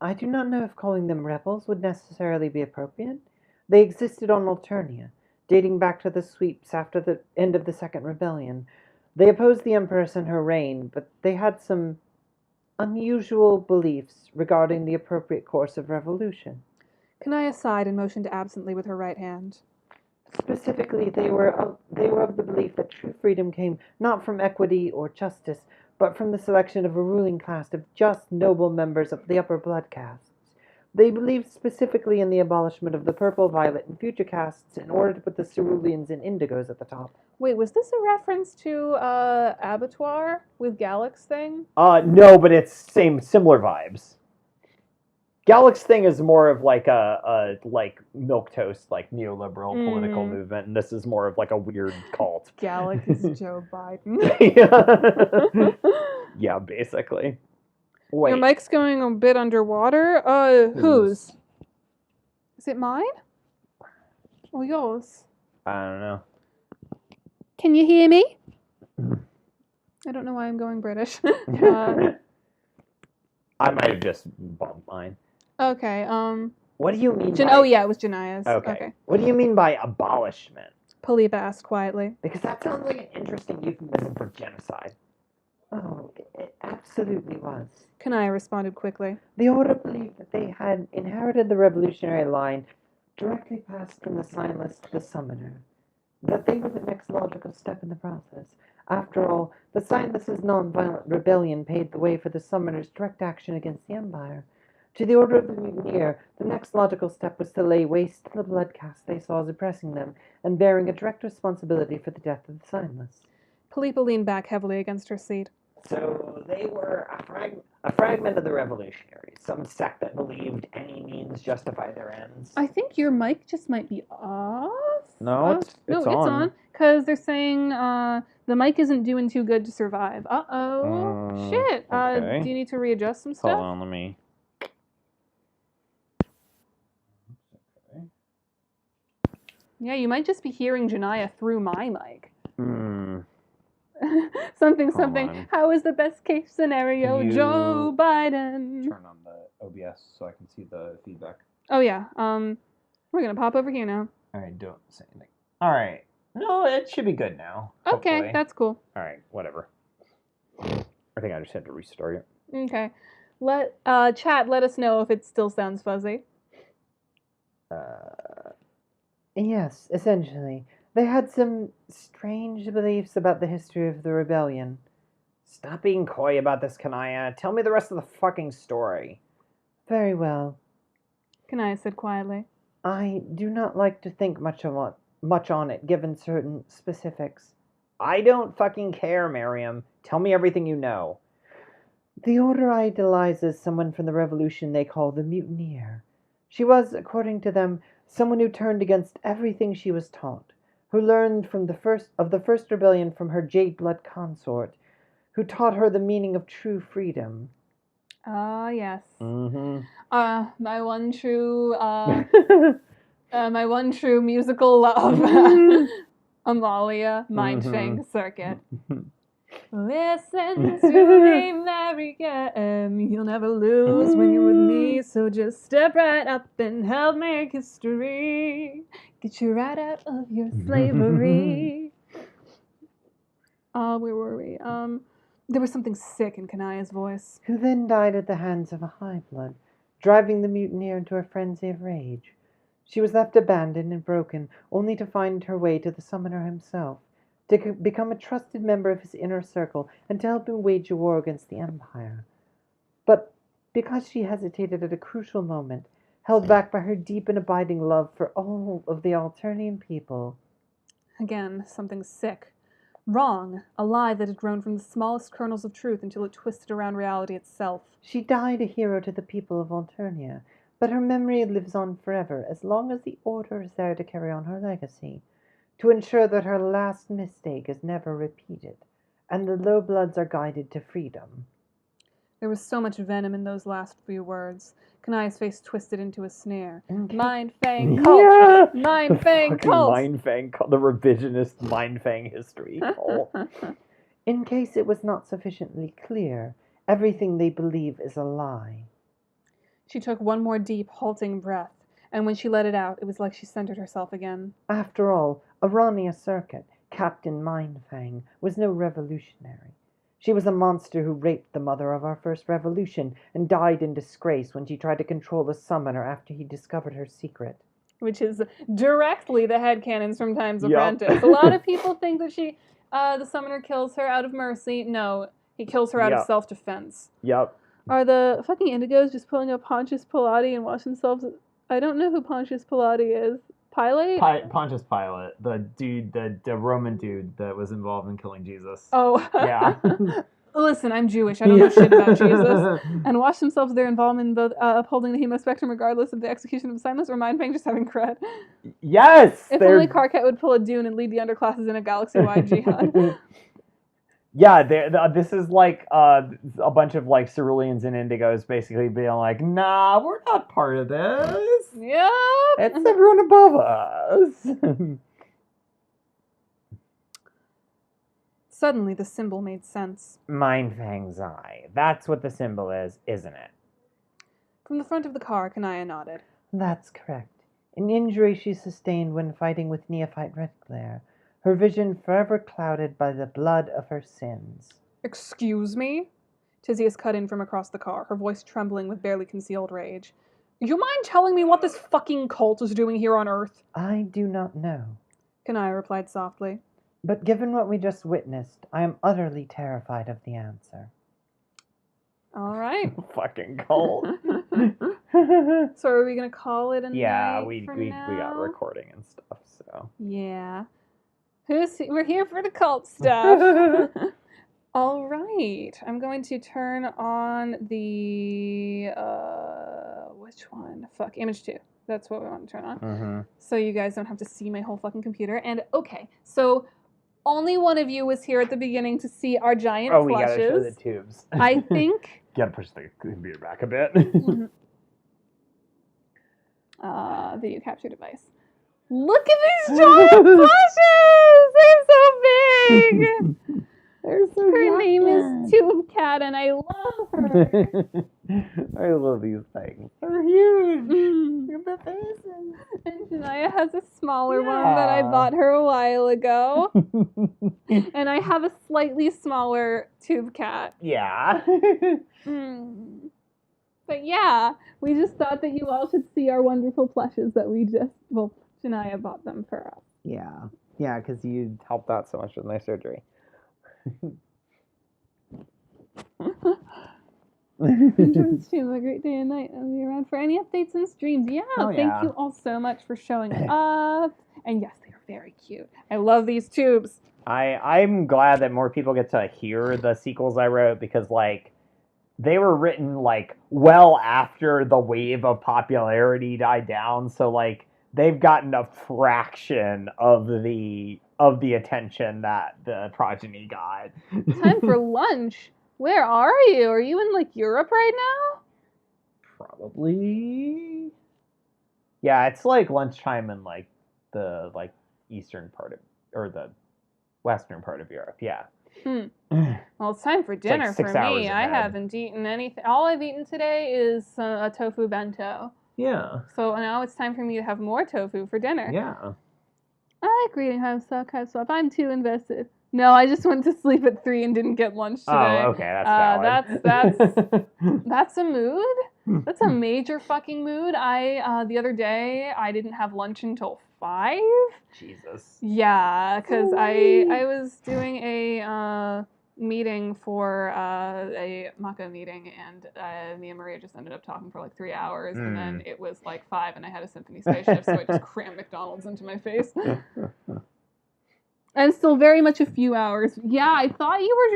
I do not know if calling them rebels would necessarily be appropriate. They existed on Alternia, dating back to the sweeps after the end of the Second Rebellion. They opposed the Empress and her reign, but they had some unusual beliefs regarding the appropriate course of revolution. Kanaya sighed and motioned absently with her right hand. Specifically, they were of the belief that true freedom came not from equity or justice, but from the selection of a ruling class of just, noble members of the upper blood castes. They believed specifically in the abolishment of the purple, violet, and future castes in order to put the ceruleans and indigos at the top. Wait, was this a reference to Abattoir with Galax thing? No, but it's similar vibes. Galax thing is more of like a milquetoast, like neoliberal political movement, and this is more of like a weird cult. Galax is Joe Biden. Yeah, basically. Wait. Your mic's going a bit underwater. Whose? Is it mine? Or yours? I don't know. Can you hear me? I don't know why I'm going British. I might have just bumped mine. Okay, What do you mean Oh yeah, it was Jonaya's. Okay. What do you mean by abolishment? Polypa asked quietly. Because that sounds like an interesting euphemism for genocide. Oh, it absolutely was. Kanaya responded quickly. The Order believed that they had inherited the revolutionary line directly passed from the signless to the summoner. That they were the next logical step in the process. After all, the signless's non-violent rebellion paved the way for the summoner's direct action against the Empire. To the Order of the Mutineer, the next logical step was to lay waste to the blood caste they saw as oppressing them, and bearing a direct responsibility for the death of the signless. Polypa leaned back heavily against her seat. So they were a fragment of the revolutionaries, some sect that believed any means justify their ends. I think your mic just might be off. No, it's on. Because they're saying the mic isn't doing too good to survive. Shit. Okay. Do you need to readjust some stuff? Hold on, let me... Yeah, you might just be hearing Jonaya through my mic. Hmm. something. on. How is the best case scenario? You- Joe Biden. Turn on the OBS so I can see the feedback. Oh yeah. We're gonna pop over here now. All right, don't say anything. All right. No, it should be good now. Okay, hopefully. that's cool. All right, whatever. I think I just had to restart it. Okay. Chat, let us know if it still sounds fuzzy. Yes, essentially. They had some strange beliefs about the history of the rebellion. Stop being coy about this, Kanaya. Tell me the rest of the fucking story. Very well. Kanaya said quietly. I do not like to think much on it, given certain specifics. I don't fucking care, Miriam. Tell me everything you know. The Order idolizes someone from the Revolution they call the Mutineer. She was, according to them, someone who turned against everything she was taught, who learned from the first rebellion from her jade-blood consort, who taught her the meaning of true freedom. Ah, yes. Mm-hmm. My one true musical love. Amalia, Mind Fang Circuit. Listen to me, Mariam. You'll never lose when you're with me. So just step right up and help make history. Get you right out of your slavery. Where were we? There was something sick in Kanaya's voice. Who then died at the hands of a high blood, driving the mutineer into a frenzy of rage. She was left abandoned and broken, only to find her way to the summoner himself, to become a trusted member of his inner circle and to help him wage a war against the Empire. But because she hesitated at a crucial moment, held back by her deep and abiding love for all of the Alternian people. Again, something sick. Wrong. A lie that had grown from the smallest kernels of truth until it twisted around reality itself. She died a hero to the people of Alternia, but her memory lives on forever as long as the Order is there to carry on her legacy, to ensure that her last mistake is never repeated, and the Lowbloods are guided to freedom. There was so much venom in those last few words. Kanaya's face twisted into a sneer. Mind Fang cult! Yeah! Mind Fang cult! Mind Fang cult. The revisionist Mind Fang history cult. In case it was not sufficiently clear, everything they believe is a lie. She took one more deep, halting breath, and when she let it out, it was like she centered herself again. After all, Arania Circuit, Captain Mindfang, was no revolutionary. She was a monster who raped the mother of our first revolution and died in disgrace when she tried to control the summoner after he discovered her secret. Which is directly the headcanons from Time's Yep. Apprentice. A lot of people think that the summoner kills her out of mercy. No, he kills her out of Yep. self-defense. Yep. Are the fucking Indigos just pulling up Pontius Pilate and wash themselves? I don't know who Pontius Pilate is. Pilate? Pontius Pilate, the dude, the Roman dude that was involved in killing Jesus. Oh. Yeah. Listen, I'm Jewish. I don't know shit about Jesus. And wash themselves their involvement in both upholding the hemospectrum regardless of the execution of assignments or Mind Fang just having cred. Yes! If only Karkat would pull a Dune and lead the underclasses in a galaxy-wide jihad. Yeah, this is like a bunch of like Ceruleans and Indigos basically being like, nah, we're not part of this. Yep. It's everyone above us. Suddenly, the symbol made sense. Mindfang's eye. That's what the symbol is, isn't it? From the front of the car, Kanaya nodded. That's correct. An injury she sustained when fighting with Neophyte Red Glare. Her vision forever clouded by the blood of her sins. Excuse me? Tyzias cut in from across the car, her voice trembling with barely concealed rage. You mind telling me what this fucking cult is doing here on Earth? I do not know. Kanaya replied softly. But given what we just witnessed, I am utterly terrified of the answer. All right. Fucking cold. So are we going to call it a night we for got now? recording and stuff, so. Yeah. We're here for the cult stuff. All right. I'm going to turn on the which one? Fuck, image 2. That's what we want to turn on. Mm-hmm. So you guys don't have to see my whole fucking computer. And okay, so only one of you was here at the beginning to see our giant Oh, we plushes. gotta show the tubes. I think Gotta push the computer back a bit. video capture device. Look at these giant plushes! They're so big! They're so Her name is Tube Cat and I love her. I love these things. They're huge. Look at the faces. And Jonaya has a smaller one that I bought her a while ago. And I have a slightly smaller Tube Cat. Yeah. But yeah, we just thought that you all should see our wonderful plushes that Jonaya bought them for us. Yeah. Yeah, because you helped out so much with my surgery. Enjoy the stream. Have a great day and night. I'll be around for any updates and streams. Yeah, Oh, thank yeah. you all so much for showing up. And yes, they are very cute. I love these tubes. I'm glad that more people get to hear the sequels I wrote because, like, they were written, like, well after the wave of popularity died down. So, like, they've gotten a fraction of the attention that the Progeny got. Time for lunch. Where are you? Are you in like Europe right now? Probably. Yeah, it's like lunchtime in like the eastern part of or the western part of Europe. Yeah. Well, it's time for dinner like 6 for hours me. I ahead. haven't eaten anything. All I've eaten today is a tofu bento. Yeah. So now it's time for me to have more tofu for dinner. Yeah. I like reading Housesuck. I'm too invested. No, I just went to sleep at 3 and didn't get lunch today. Oh, okay, that's valid. That's a mood. That's a major fucking mood. The other day, I didn't have lunch until 5. Jesus. Yeah, because I was doing a meeting for a Maka meeting, and me and Maria just ended up talking for like 3 hours, and then it was like 5, and I had a symphony spaceship, so I just crammed McDonald's into my face. And still very much a few hours. Yeah, I thought you were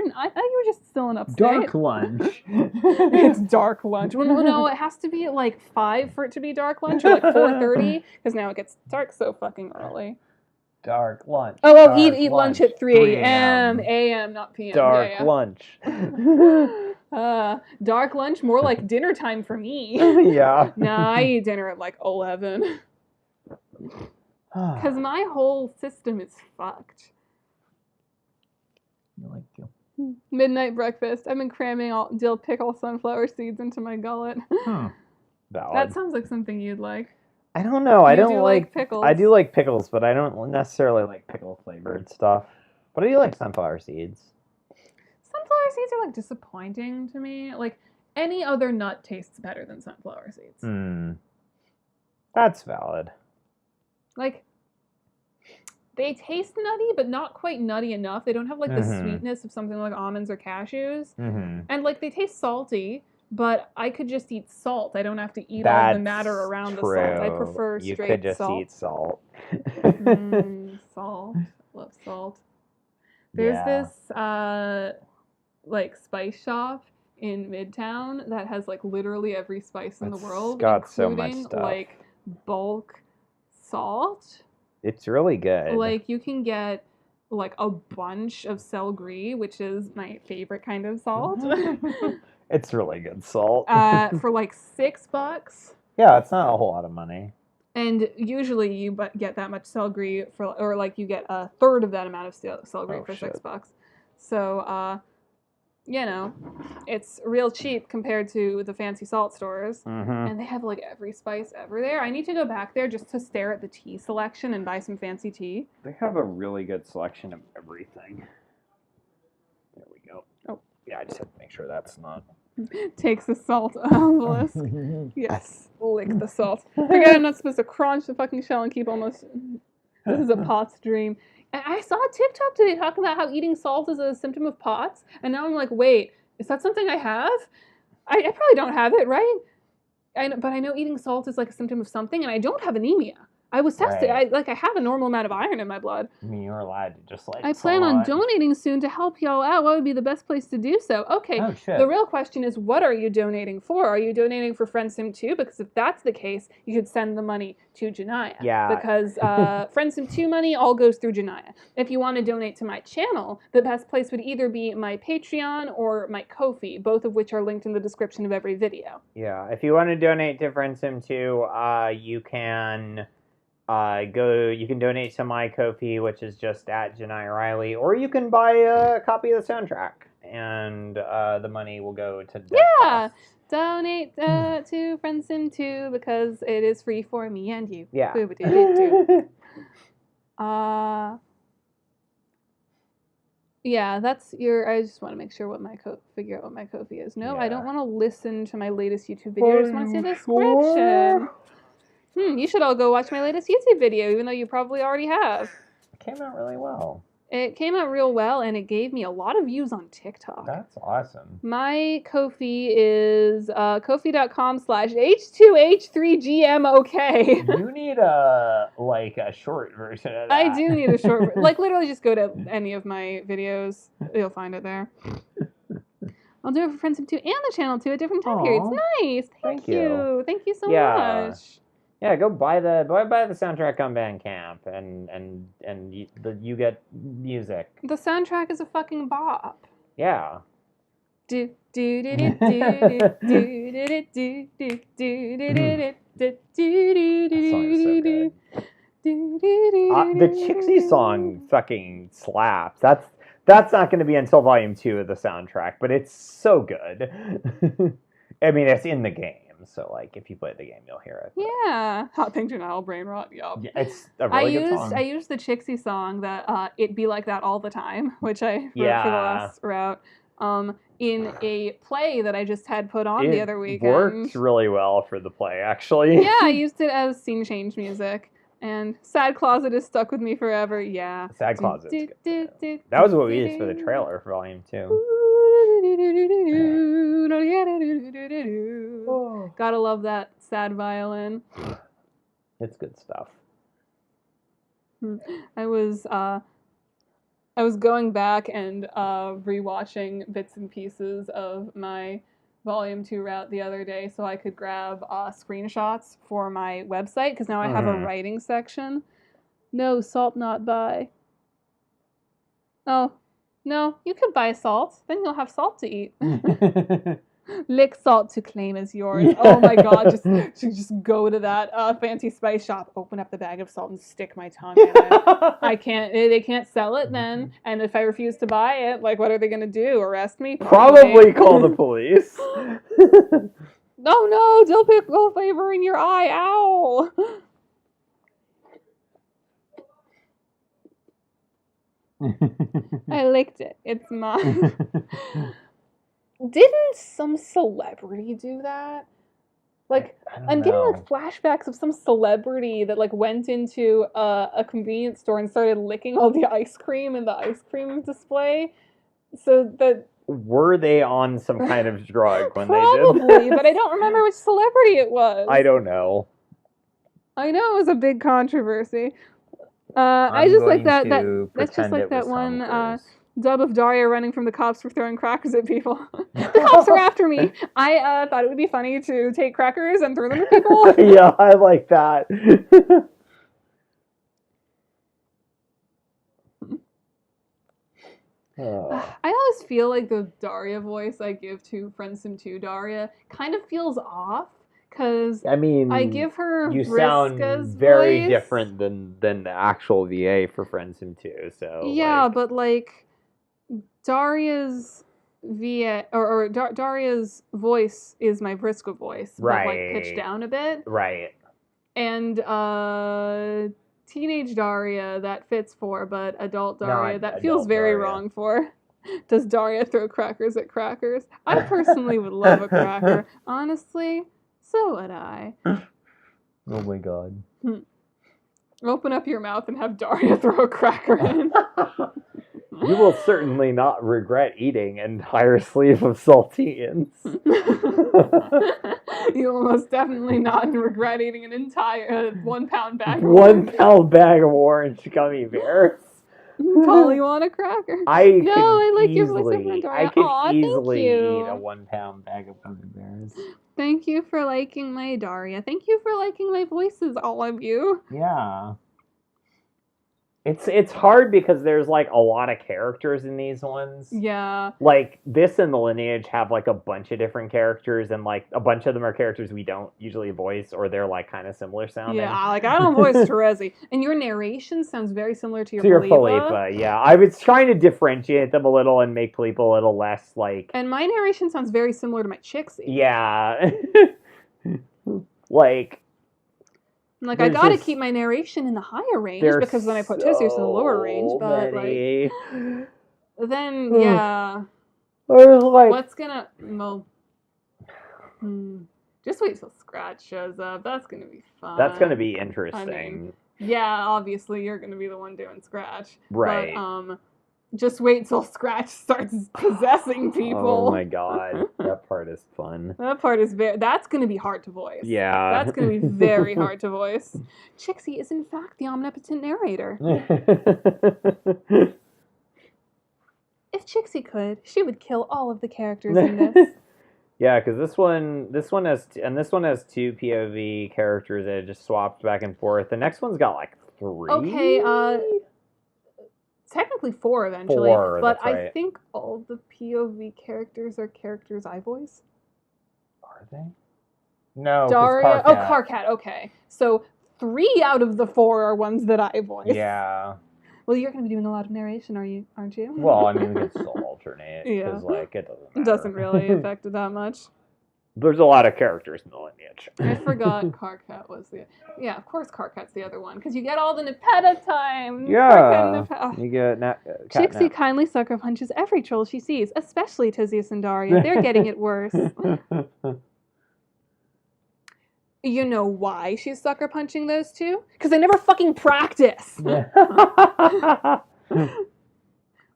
just still in upstate. Dark lunch. It's dark lunch. Well, no, it has to be at like 5 for it to be dark lunch, or like 4:30, because now it gets dark so fucking early. Dark lunch. Oh, eat lunch at 3 a.m. a.m., not p.m. Dark yeah. lunch. Dark lunch, more like dinner time for me. Yeah. Nah, I eat dinner at like 11. Because my whole system is fucked. Midnight breakfast. I've been cramming all dill pickle sunflower seeds into my gullet. Valid. That sounds like something you'd like. I don't know. I don't like pickles. I do like pickles, but I don't necessarily like pickle flavored stuff. But I do like sunflower seeds. Sunflower seeds are like disappointing to me. Like any other nut tastes better than sunflower seeds. That's valid. Like, they taste nutty, but not quite nutty enough. They don't have, like, the sweetness of something like almonds or cashews. And, like, they taste salty, but I could just eat salt. I don't have to eat all the matter around the salt. I prefer straight salt. You could just eat salt. Salt. Love salt. There's this, like, spice shop in Midtown that has, like, literally every spice in the world. Got including, so much stuff. Like, bulk salt. It's really good. Like, you can get like a bunch of cell gris, which is my favorite kind of salt. It's really good salt. For like $6. Yeah, it's not a whole lot of money. And usually you get that much cell gris or like you get a third of that amount of cell gris for $6. So, you know, it's real cheap compared to the fancy salt stores. And they have like every spice ever there. I need to go back there just to stare at the tea selection and buy some fancy tea. They have a really good selection of everything. There we go. Oh, yeah, I just have to make sure that's not... Takes the salt out of the list. Yes, lick the salt. Forget I'm not supposed to crunch the fucking shell and keep almost... This is a POTS dream. And I saw a TikTok today talking about how eating salt is a symptom of POTS. And now I'm like, wait, is that something I have? I probably don't have it, right? But I know eating salt is like a symptom of something, and I don't have anemia. I was tested. Right. I have a normal amount of iron in my blood. I mean, you're allowed to just like... I plan on donating soon to help y'all out. What would be the best place to do so? Okay, the real question is, what are you donating for? Are you donating for FriendSim 2? Because if that's the case, you should send the money to Jonaya. Yeah. Because FriendSim 2 money all goes through Jonaya. If you want to donate to my channel, the best place would either be my Patreon or my Ko-fi, both of which are linked in the description of every video. Yeah, if you want to donate to FriendSim 2, you can... you can donate to my Ko-fi, which is just at Jonaya Riley, or you can buy a copy of the soundtrack, and the money will go to donate to FriendSim 2 because it is free for me and you. Yeah. Yeah, that's your... I just want to make sure figure out what my Ko-fi is. No, I don't want to listen to my latest YouTube video. I just want to see the description. You should all go watch my latest YouTube video, even though you probably already have. It came out really well. It came out real well, and it gave me a lot of views on TikTok. That's awesome. My Ko-fi is ko-fi.com/h2h3gmok. You need a short version of that. I do need a short like, literally just go to any of my videos. You'll find it there. I'll do it for FriendSim 2 and the channel 2 at different time periods. Nice. Thank you. Thank you so much. Yeah, go buy the soundtrack on Bandcamp, and you get music. The soundtrack is a fucking bop. Yeah. The Chixie song fucking slaps. That's not going to be until Volume 2 of the soundtrack, but it's so good. I mean, it's in the game. So, like, if you play the game, you'll hear it. But... Yeah. Hot Pink Denial, Brain Rot, yup. Yeah, it's a really good song. I used the Chixie song that It Be Like That All the Time, which I wrote for the last route. in a play that I just had put on the other weekend. It worked really well for the play, actually. Yeah, I used it as scene change music. And Sad Closet is stuck with me forever. Yeah. Sad Closet's good. That was what we used for the trailer for Volume 2. Gotta love that sad violin. It's good stuff. I was going back and rewatching bits and pieces of my Volume 2 route the other day so I could grab screenshots for my website, because now I have a writing section. No, salt not buy. Oh, no, you could buy salt. Then you'll have salt to eat. Lick salt to claim as yours. Oh my god, just go to that fancy spice shop, open up the bag of salt and stick my tongue in it. I can't, they can't sell it then, and if I refuse to buy it, like, what are they gonna do, arrest me? Probably call the police. No, dill pickle flavor in your eye, ow! I licked it, it's mine. Didn't some celebrity do that? Like, I'm getting like flashbacks of some celebrity that like went into a convenience store and started licking all the ice cream in the ice cream display. So that were they on some kind of drug when they did? Probably, but I don't remember which celebrity it was. I don't know. I know it was a big controversy. I just like that. That's just like that one. Dub of Daria running from the cops for throwing crackers at people. The cops are after me. I thought it would be funny to take crackers and throw them at people. Yeah, I like that. I always feel like the Daria voice I give to Friend Sim 2 Daria kind of feels off, because I mean, I give her you Vriska's sound very voice. different than the actual VA for Friend Sim 2. So yeah, but like Daria's VA or Daria's voice is my Vriska voice, right, but like pitched down a bit, right. And teenage Daria that fits for, but adult Daria that feels very wrong for. Does Daria throw crackers at crackers? I personally would love a cracker. Honestly, so would I. Oh my god. Open up your mouth and have Daria throw a cracker in. You will certainly not regret eating an entire sleeve of saltines. You will most definitely not regret eating an entire 1 pound bag of 1 pound bag of orange gummy bears. Polly want a cracker. I like could your voice over Daria. I could Aw, easily thank you. eat a 1 pound bag of gummy bears. Thank you for liking my Daria. Thank you for liking my voices, all of you. Yeah. It's hard because there's like a lot of characters in these ones. Yeah. Like this and the Lineage have like a bunch of different characters, and like a bunch of them are characters we don't usually voice, or they're like kind of similar sounding. Yeah, like I don't voice Terezi, and your narration sounds very similar to your Polypa. Yeah, I was trying to differentiate them a little and make Polypa a little less like. And my narration sounds very similar to my Chixie. Yeah. Like I gotta keep my narration in the higher range, because then I put Tyzias in the lower range. But many. Then yeah, what's gonna just wait till Scratch shows up. That's gonna be fun. That's gonna be interesting. I mean, yeah, obviously you're gonna be the one doing Scratch, right? But just wait till Scratch starts possessing people. Oh my god, that part is fun. That part is that's going to be hard to voice. Yeah. That's going to be very hard to voice. Chixie is in fact the omnipotent narrator. If Chixie could, she would kill all of the characters in this. Yeah, because this one has 2 POV characters that just swapped back and forth. The next one's got like 3. Okay, technically 4 eventually, 4, but that's right. I think all the POV characters are characters I voice. Are they? No, Daria. Oh, Karkat. Okay, so 3 out of the 4 are ones that I voice. Yeah. Well, you're going to be doing a lot of narration, aren't you? Well, I mean, we could still alternate. Yeah. Because, like, it doesn't matter. It doesn't really affect it that much. There's a lot of characters in the lineage. I forgot Carcat was the... Yeah, of course Carcat's the other one, because you get all the Nepeta time. Yeah. Carcat, You get Trixie kindly sucker punches every troll she sees, especially Tyzias and Daria. They're getting it worse. You know why she's sucker punching those two? Because they never fucking practice.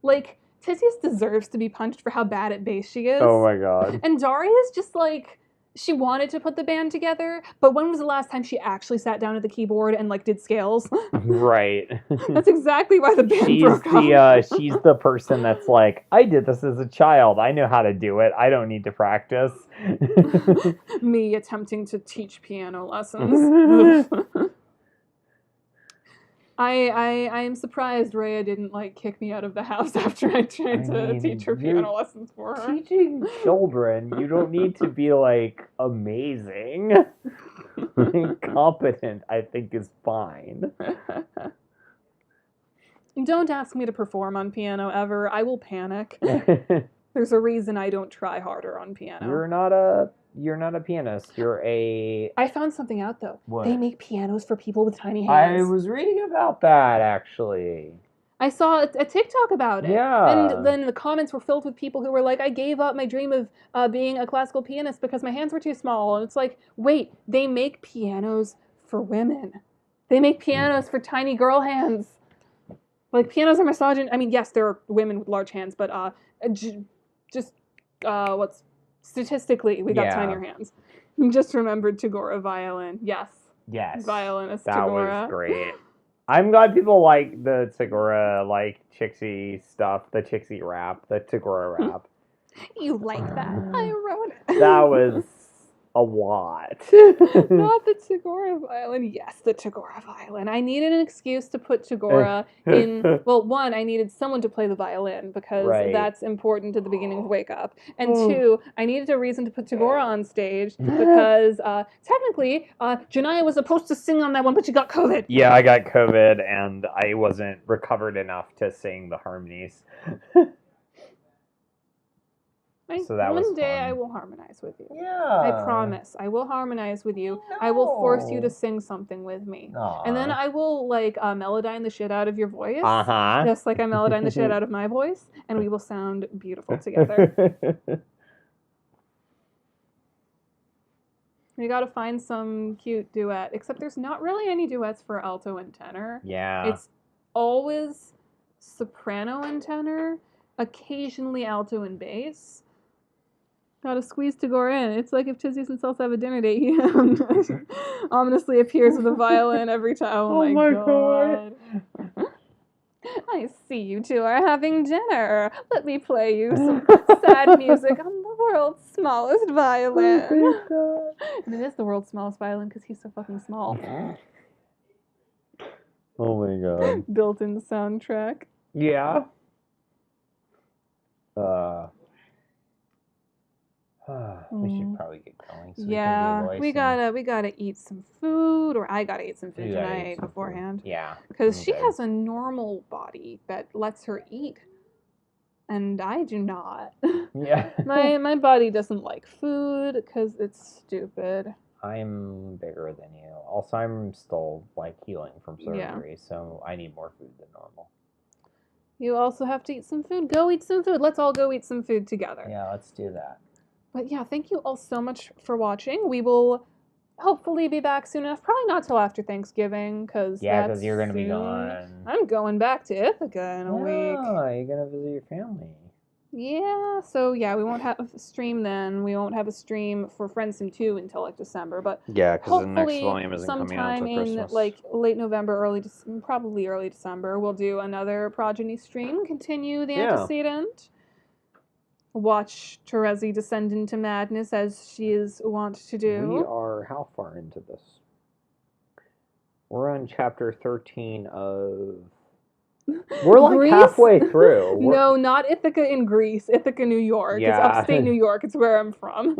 Like, Tyzias deserves to be punched for how bad at bass she is. Oh my god. And Daria's just like, she wanted to put the band together, but when was the last time she actually sat down at the keyboard and like did scales? Right. That's exactly why the band broke up. She's the person that's like, I did this as a child. I know how to do it. I don't need to practice. Me attempting to teach piano lessons. I am surprised Rhea didn't like kick me out of the house after I tried to teach her piano lessons for her. Teaching children, you don't need to be like amazing. Competent, I think, is fine. Don't ask me to perform on piano ever. I will panic. There's a reason I don't try harder on piano. You're not a pianist. You're a... I found something out, though. What? They make pianos for people with tiny hands. I was reading about that, actually. I saw a TikTok about it. Yeah. And then the comments were filled with people who were like, I gave up my dream of being a classical pianist because my hands were too small. And it's like, wait, they make pianos for women. They make pianos for tiny girl hands. Like, pianos are misogynist. I mean, yes, there are women with large hands, but what's statistically, we got tinier hands. Just remembered Tagora violin. Yes. That Violinist Tagora. was great. I'm glad people like the Tagora, like Chixie stuff, the Chixie rap, the Tagora rap. You like that? I wrote it. That was a lot. Not the Tagora violin. Yes, the Tagora violin. I needed an excuse to put Tagora in. Well, one, I needed someone to play the violin because that's important at the beginning of Wake Up. And two, I needed a reason to put Tagora on stage because technically, Jonaya was supposed to sing on that one, but she got COVID. Yeah, I got COVID and I wasn't recovered enough to sing the harmonies. So that was one day fun. I will harmonize with you. Yeah. I promise. I will harmonize with you. No. I will force you to sing something with me. Aww. And then I will like melodyne the shit out of your voice. Uh-huh. Just like I melodyne the shit out of my voice. And we will sound beautiful together. We gotta find some cute duet. Except there's not really any duets for alto and tenor. Yeah. It's always soprano and tenor. Occasionally alto and bass. Gotta squeeze Tagore in. It's like if Tyzias and Celsa have a dinner date. He ominously appears with a violin every time. Oh my god. I see you two are having dinner. Let me play you some sad music on the world's smallest violin. Oh and it is the world's smallest violin because he's so fucking small. Oh my god. Built-in soundtrack. Yeah. We should probably get going. So we gotta eat some food, or I gotta eat some food tonight beforehand. Yeah, because she has a normal body that lets her eat, and I do not. Yeah, my body doesn't like food because it's stupid. I'm bigger than you. Also, I'm still like healing from surgery, so I need more food than normal. You also have to eat some food. Go eat some food. Let's all go eat some food together. Yeah, let's do that. But yeah, thank you all so much for watching. We will hopefully be back soon enough. Probably not till after Thanksgiving, because because you're gonna be gone. I'm going back to Ithaca in a week. Oh, you're gonna visit your family. Yeah, so yeah, we won't have a stream then. We won't have a stream for Friendsim 2 until like December, but because the next volume isn't coming out until Christmas. Sometime in like late November, probably early December, we'll do another Progeny stream. Continue the Antecedent. Watch Terezi descend into madness as she is wont to do. We are how far into this? We're on chapter 13 of... We're like Greece? halfway through. No, not Ithaca in Greece. Ithaca, New York. Yeah. It's upstate New York. It's where I'm from.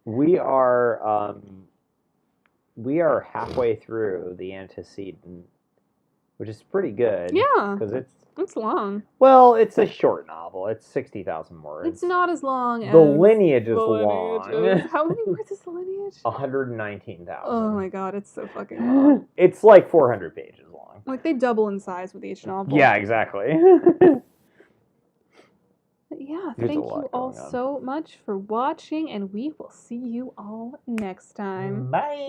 We are halfway through the Antecedent. which is pretty good. Yeah. Because It's long. well, it's a short novel. It's 60,000 words. It's not as long as The lineage is the long. lineage is. How many words is the lineage? 119,000. Oh my god, it's so fucking long. It's like 400 pages long. Like they double in size with each novel. Yeah, exactly. But yeah, There's a thank lot you all going on. so much for watching, and we will see you all next time. Bye.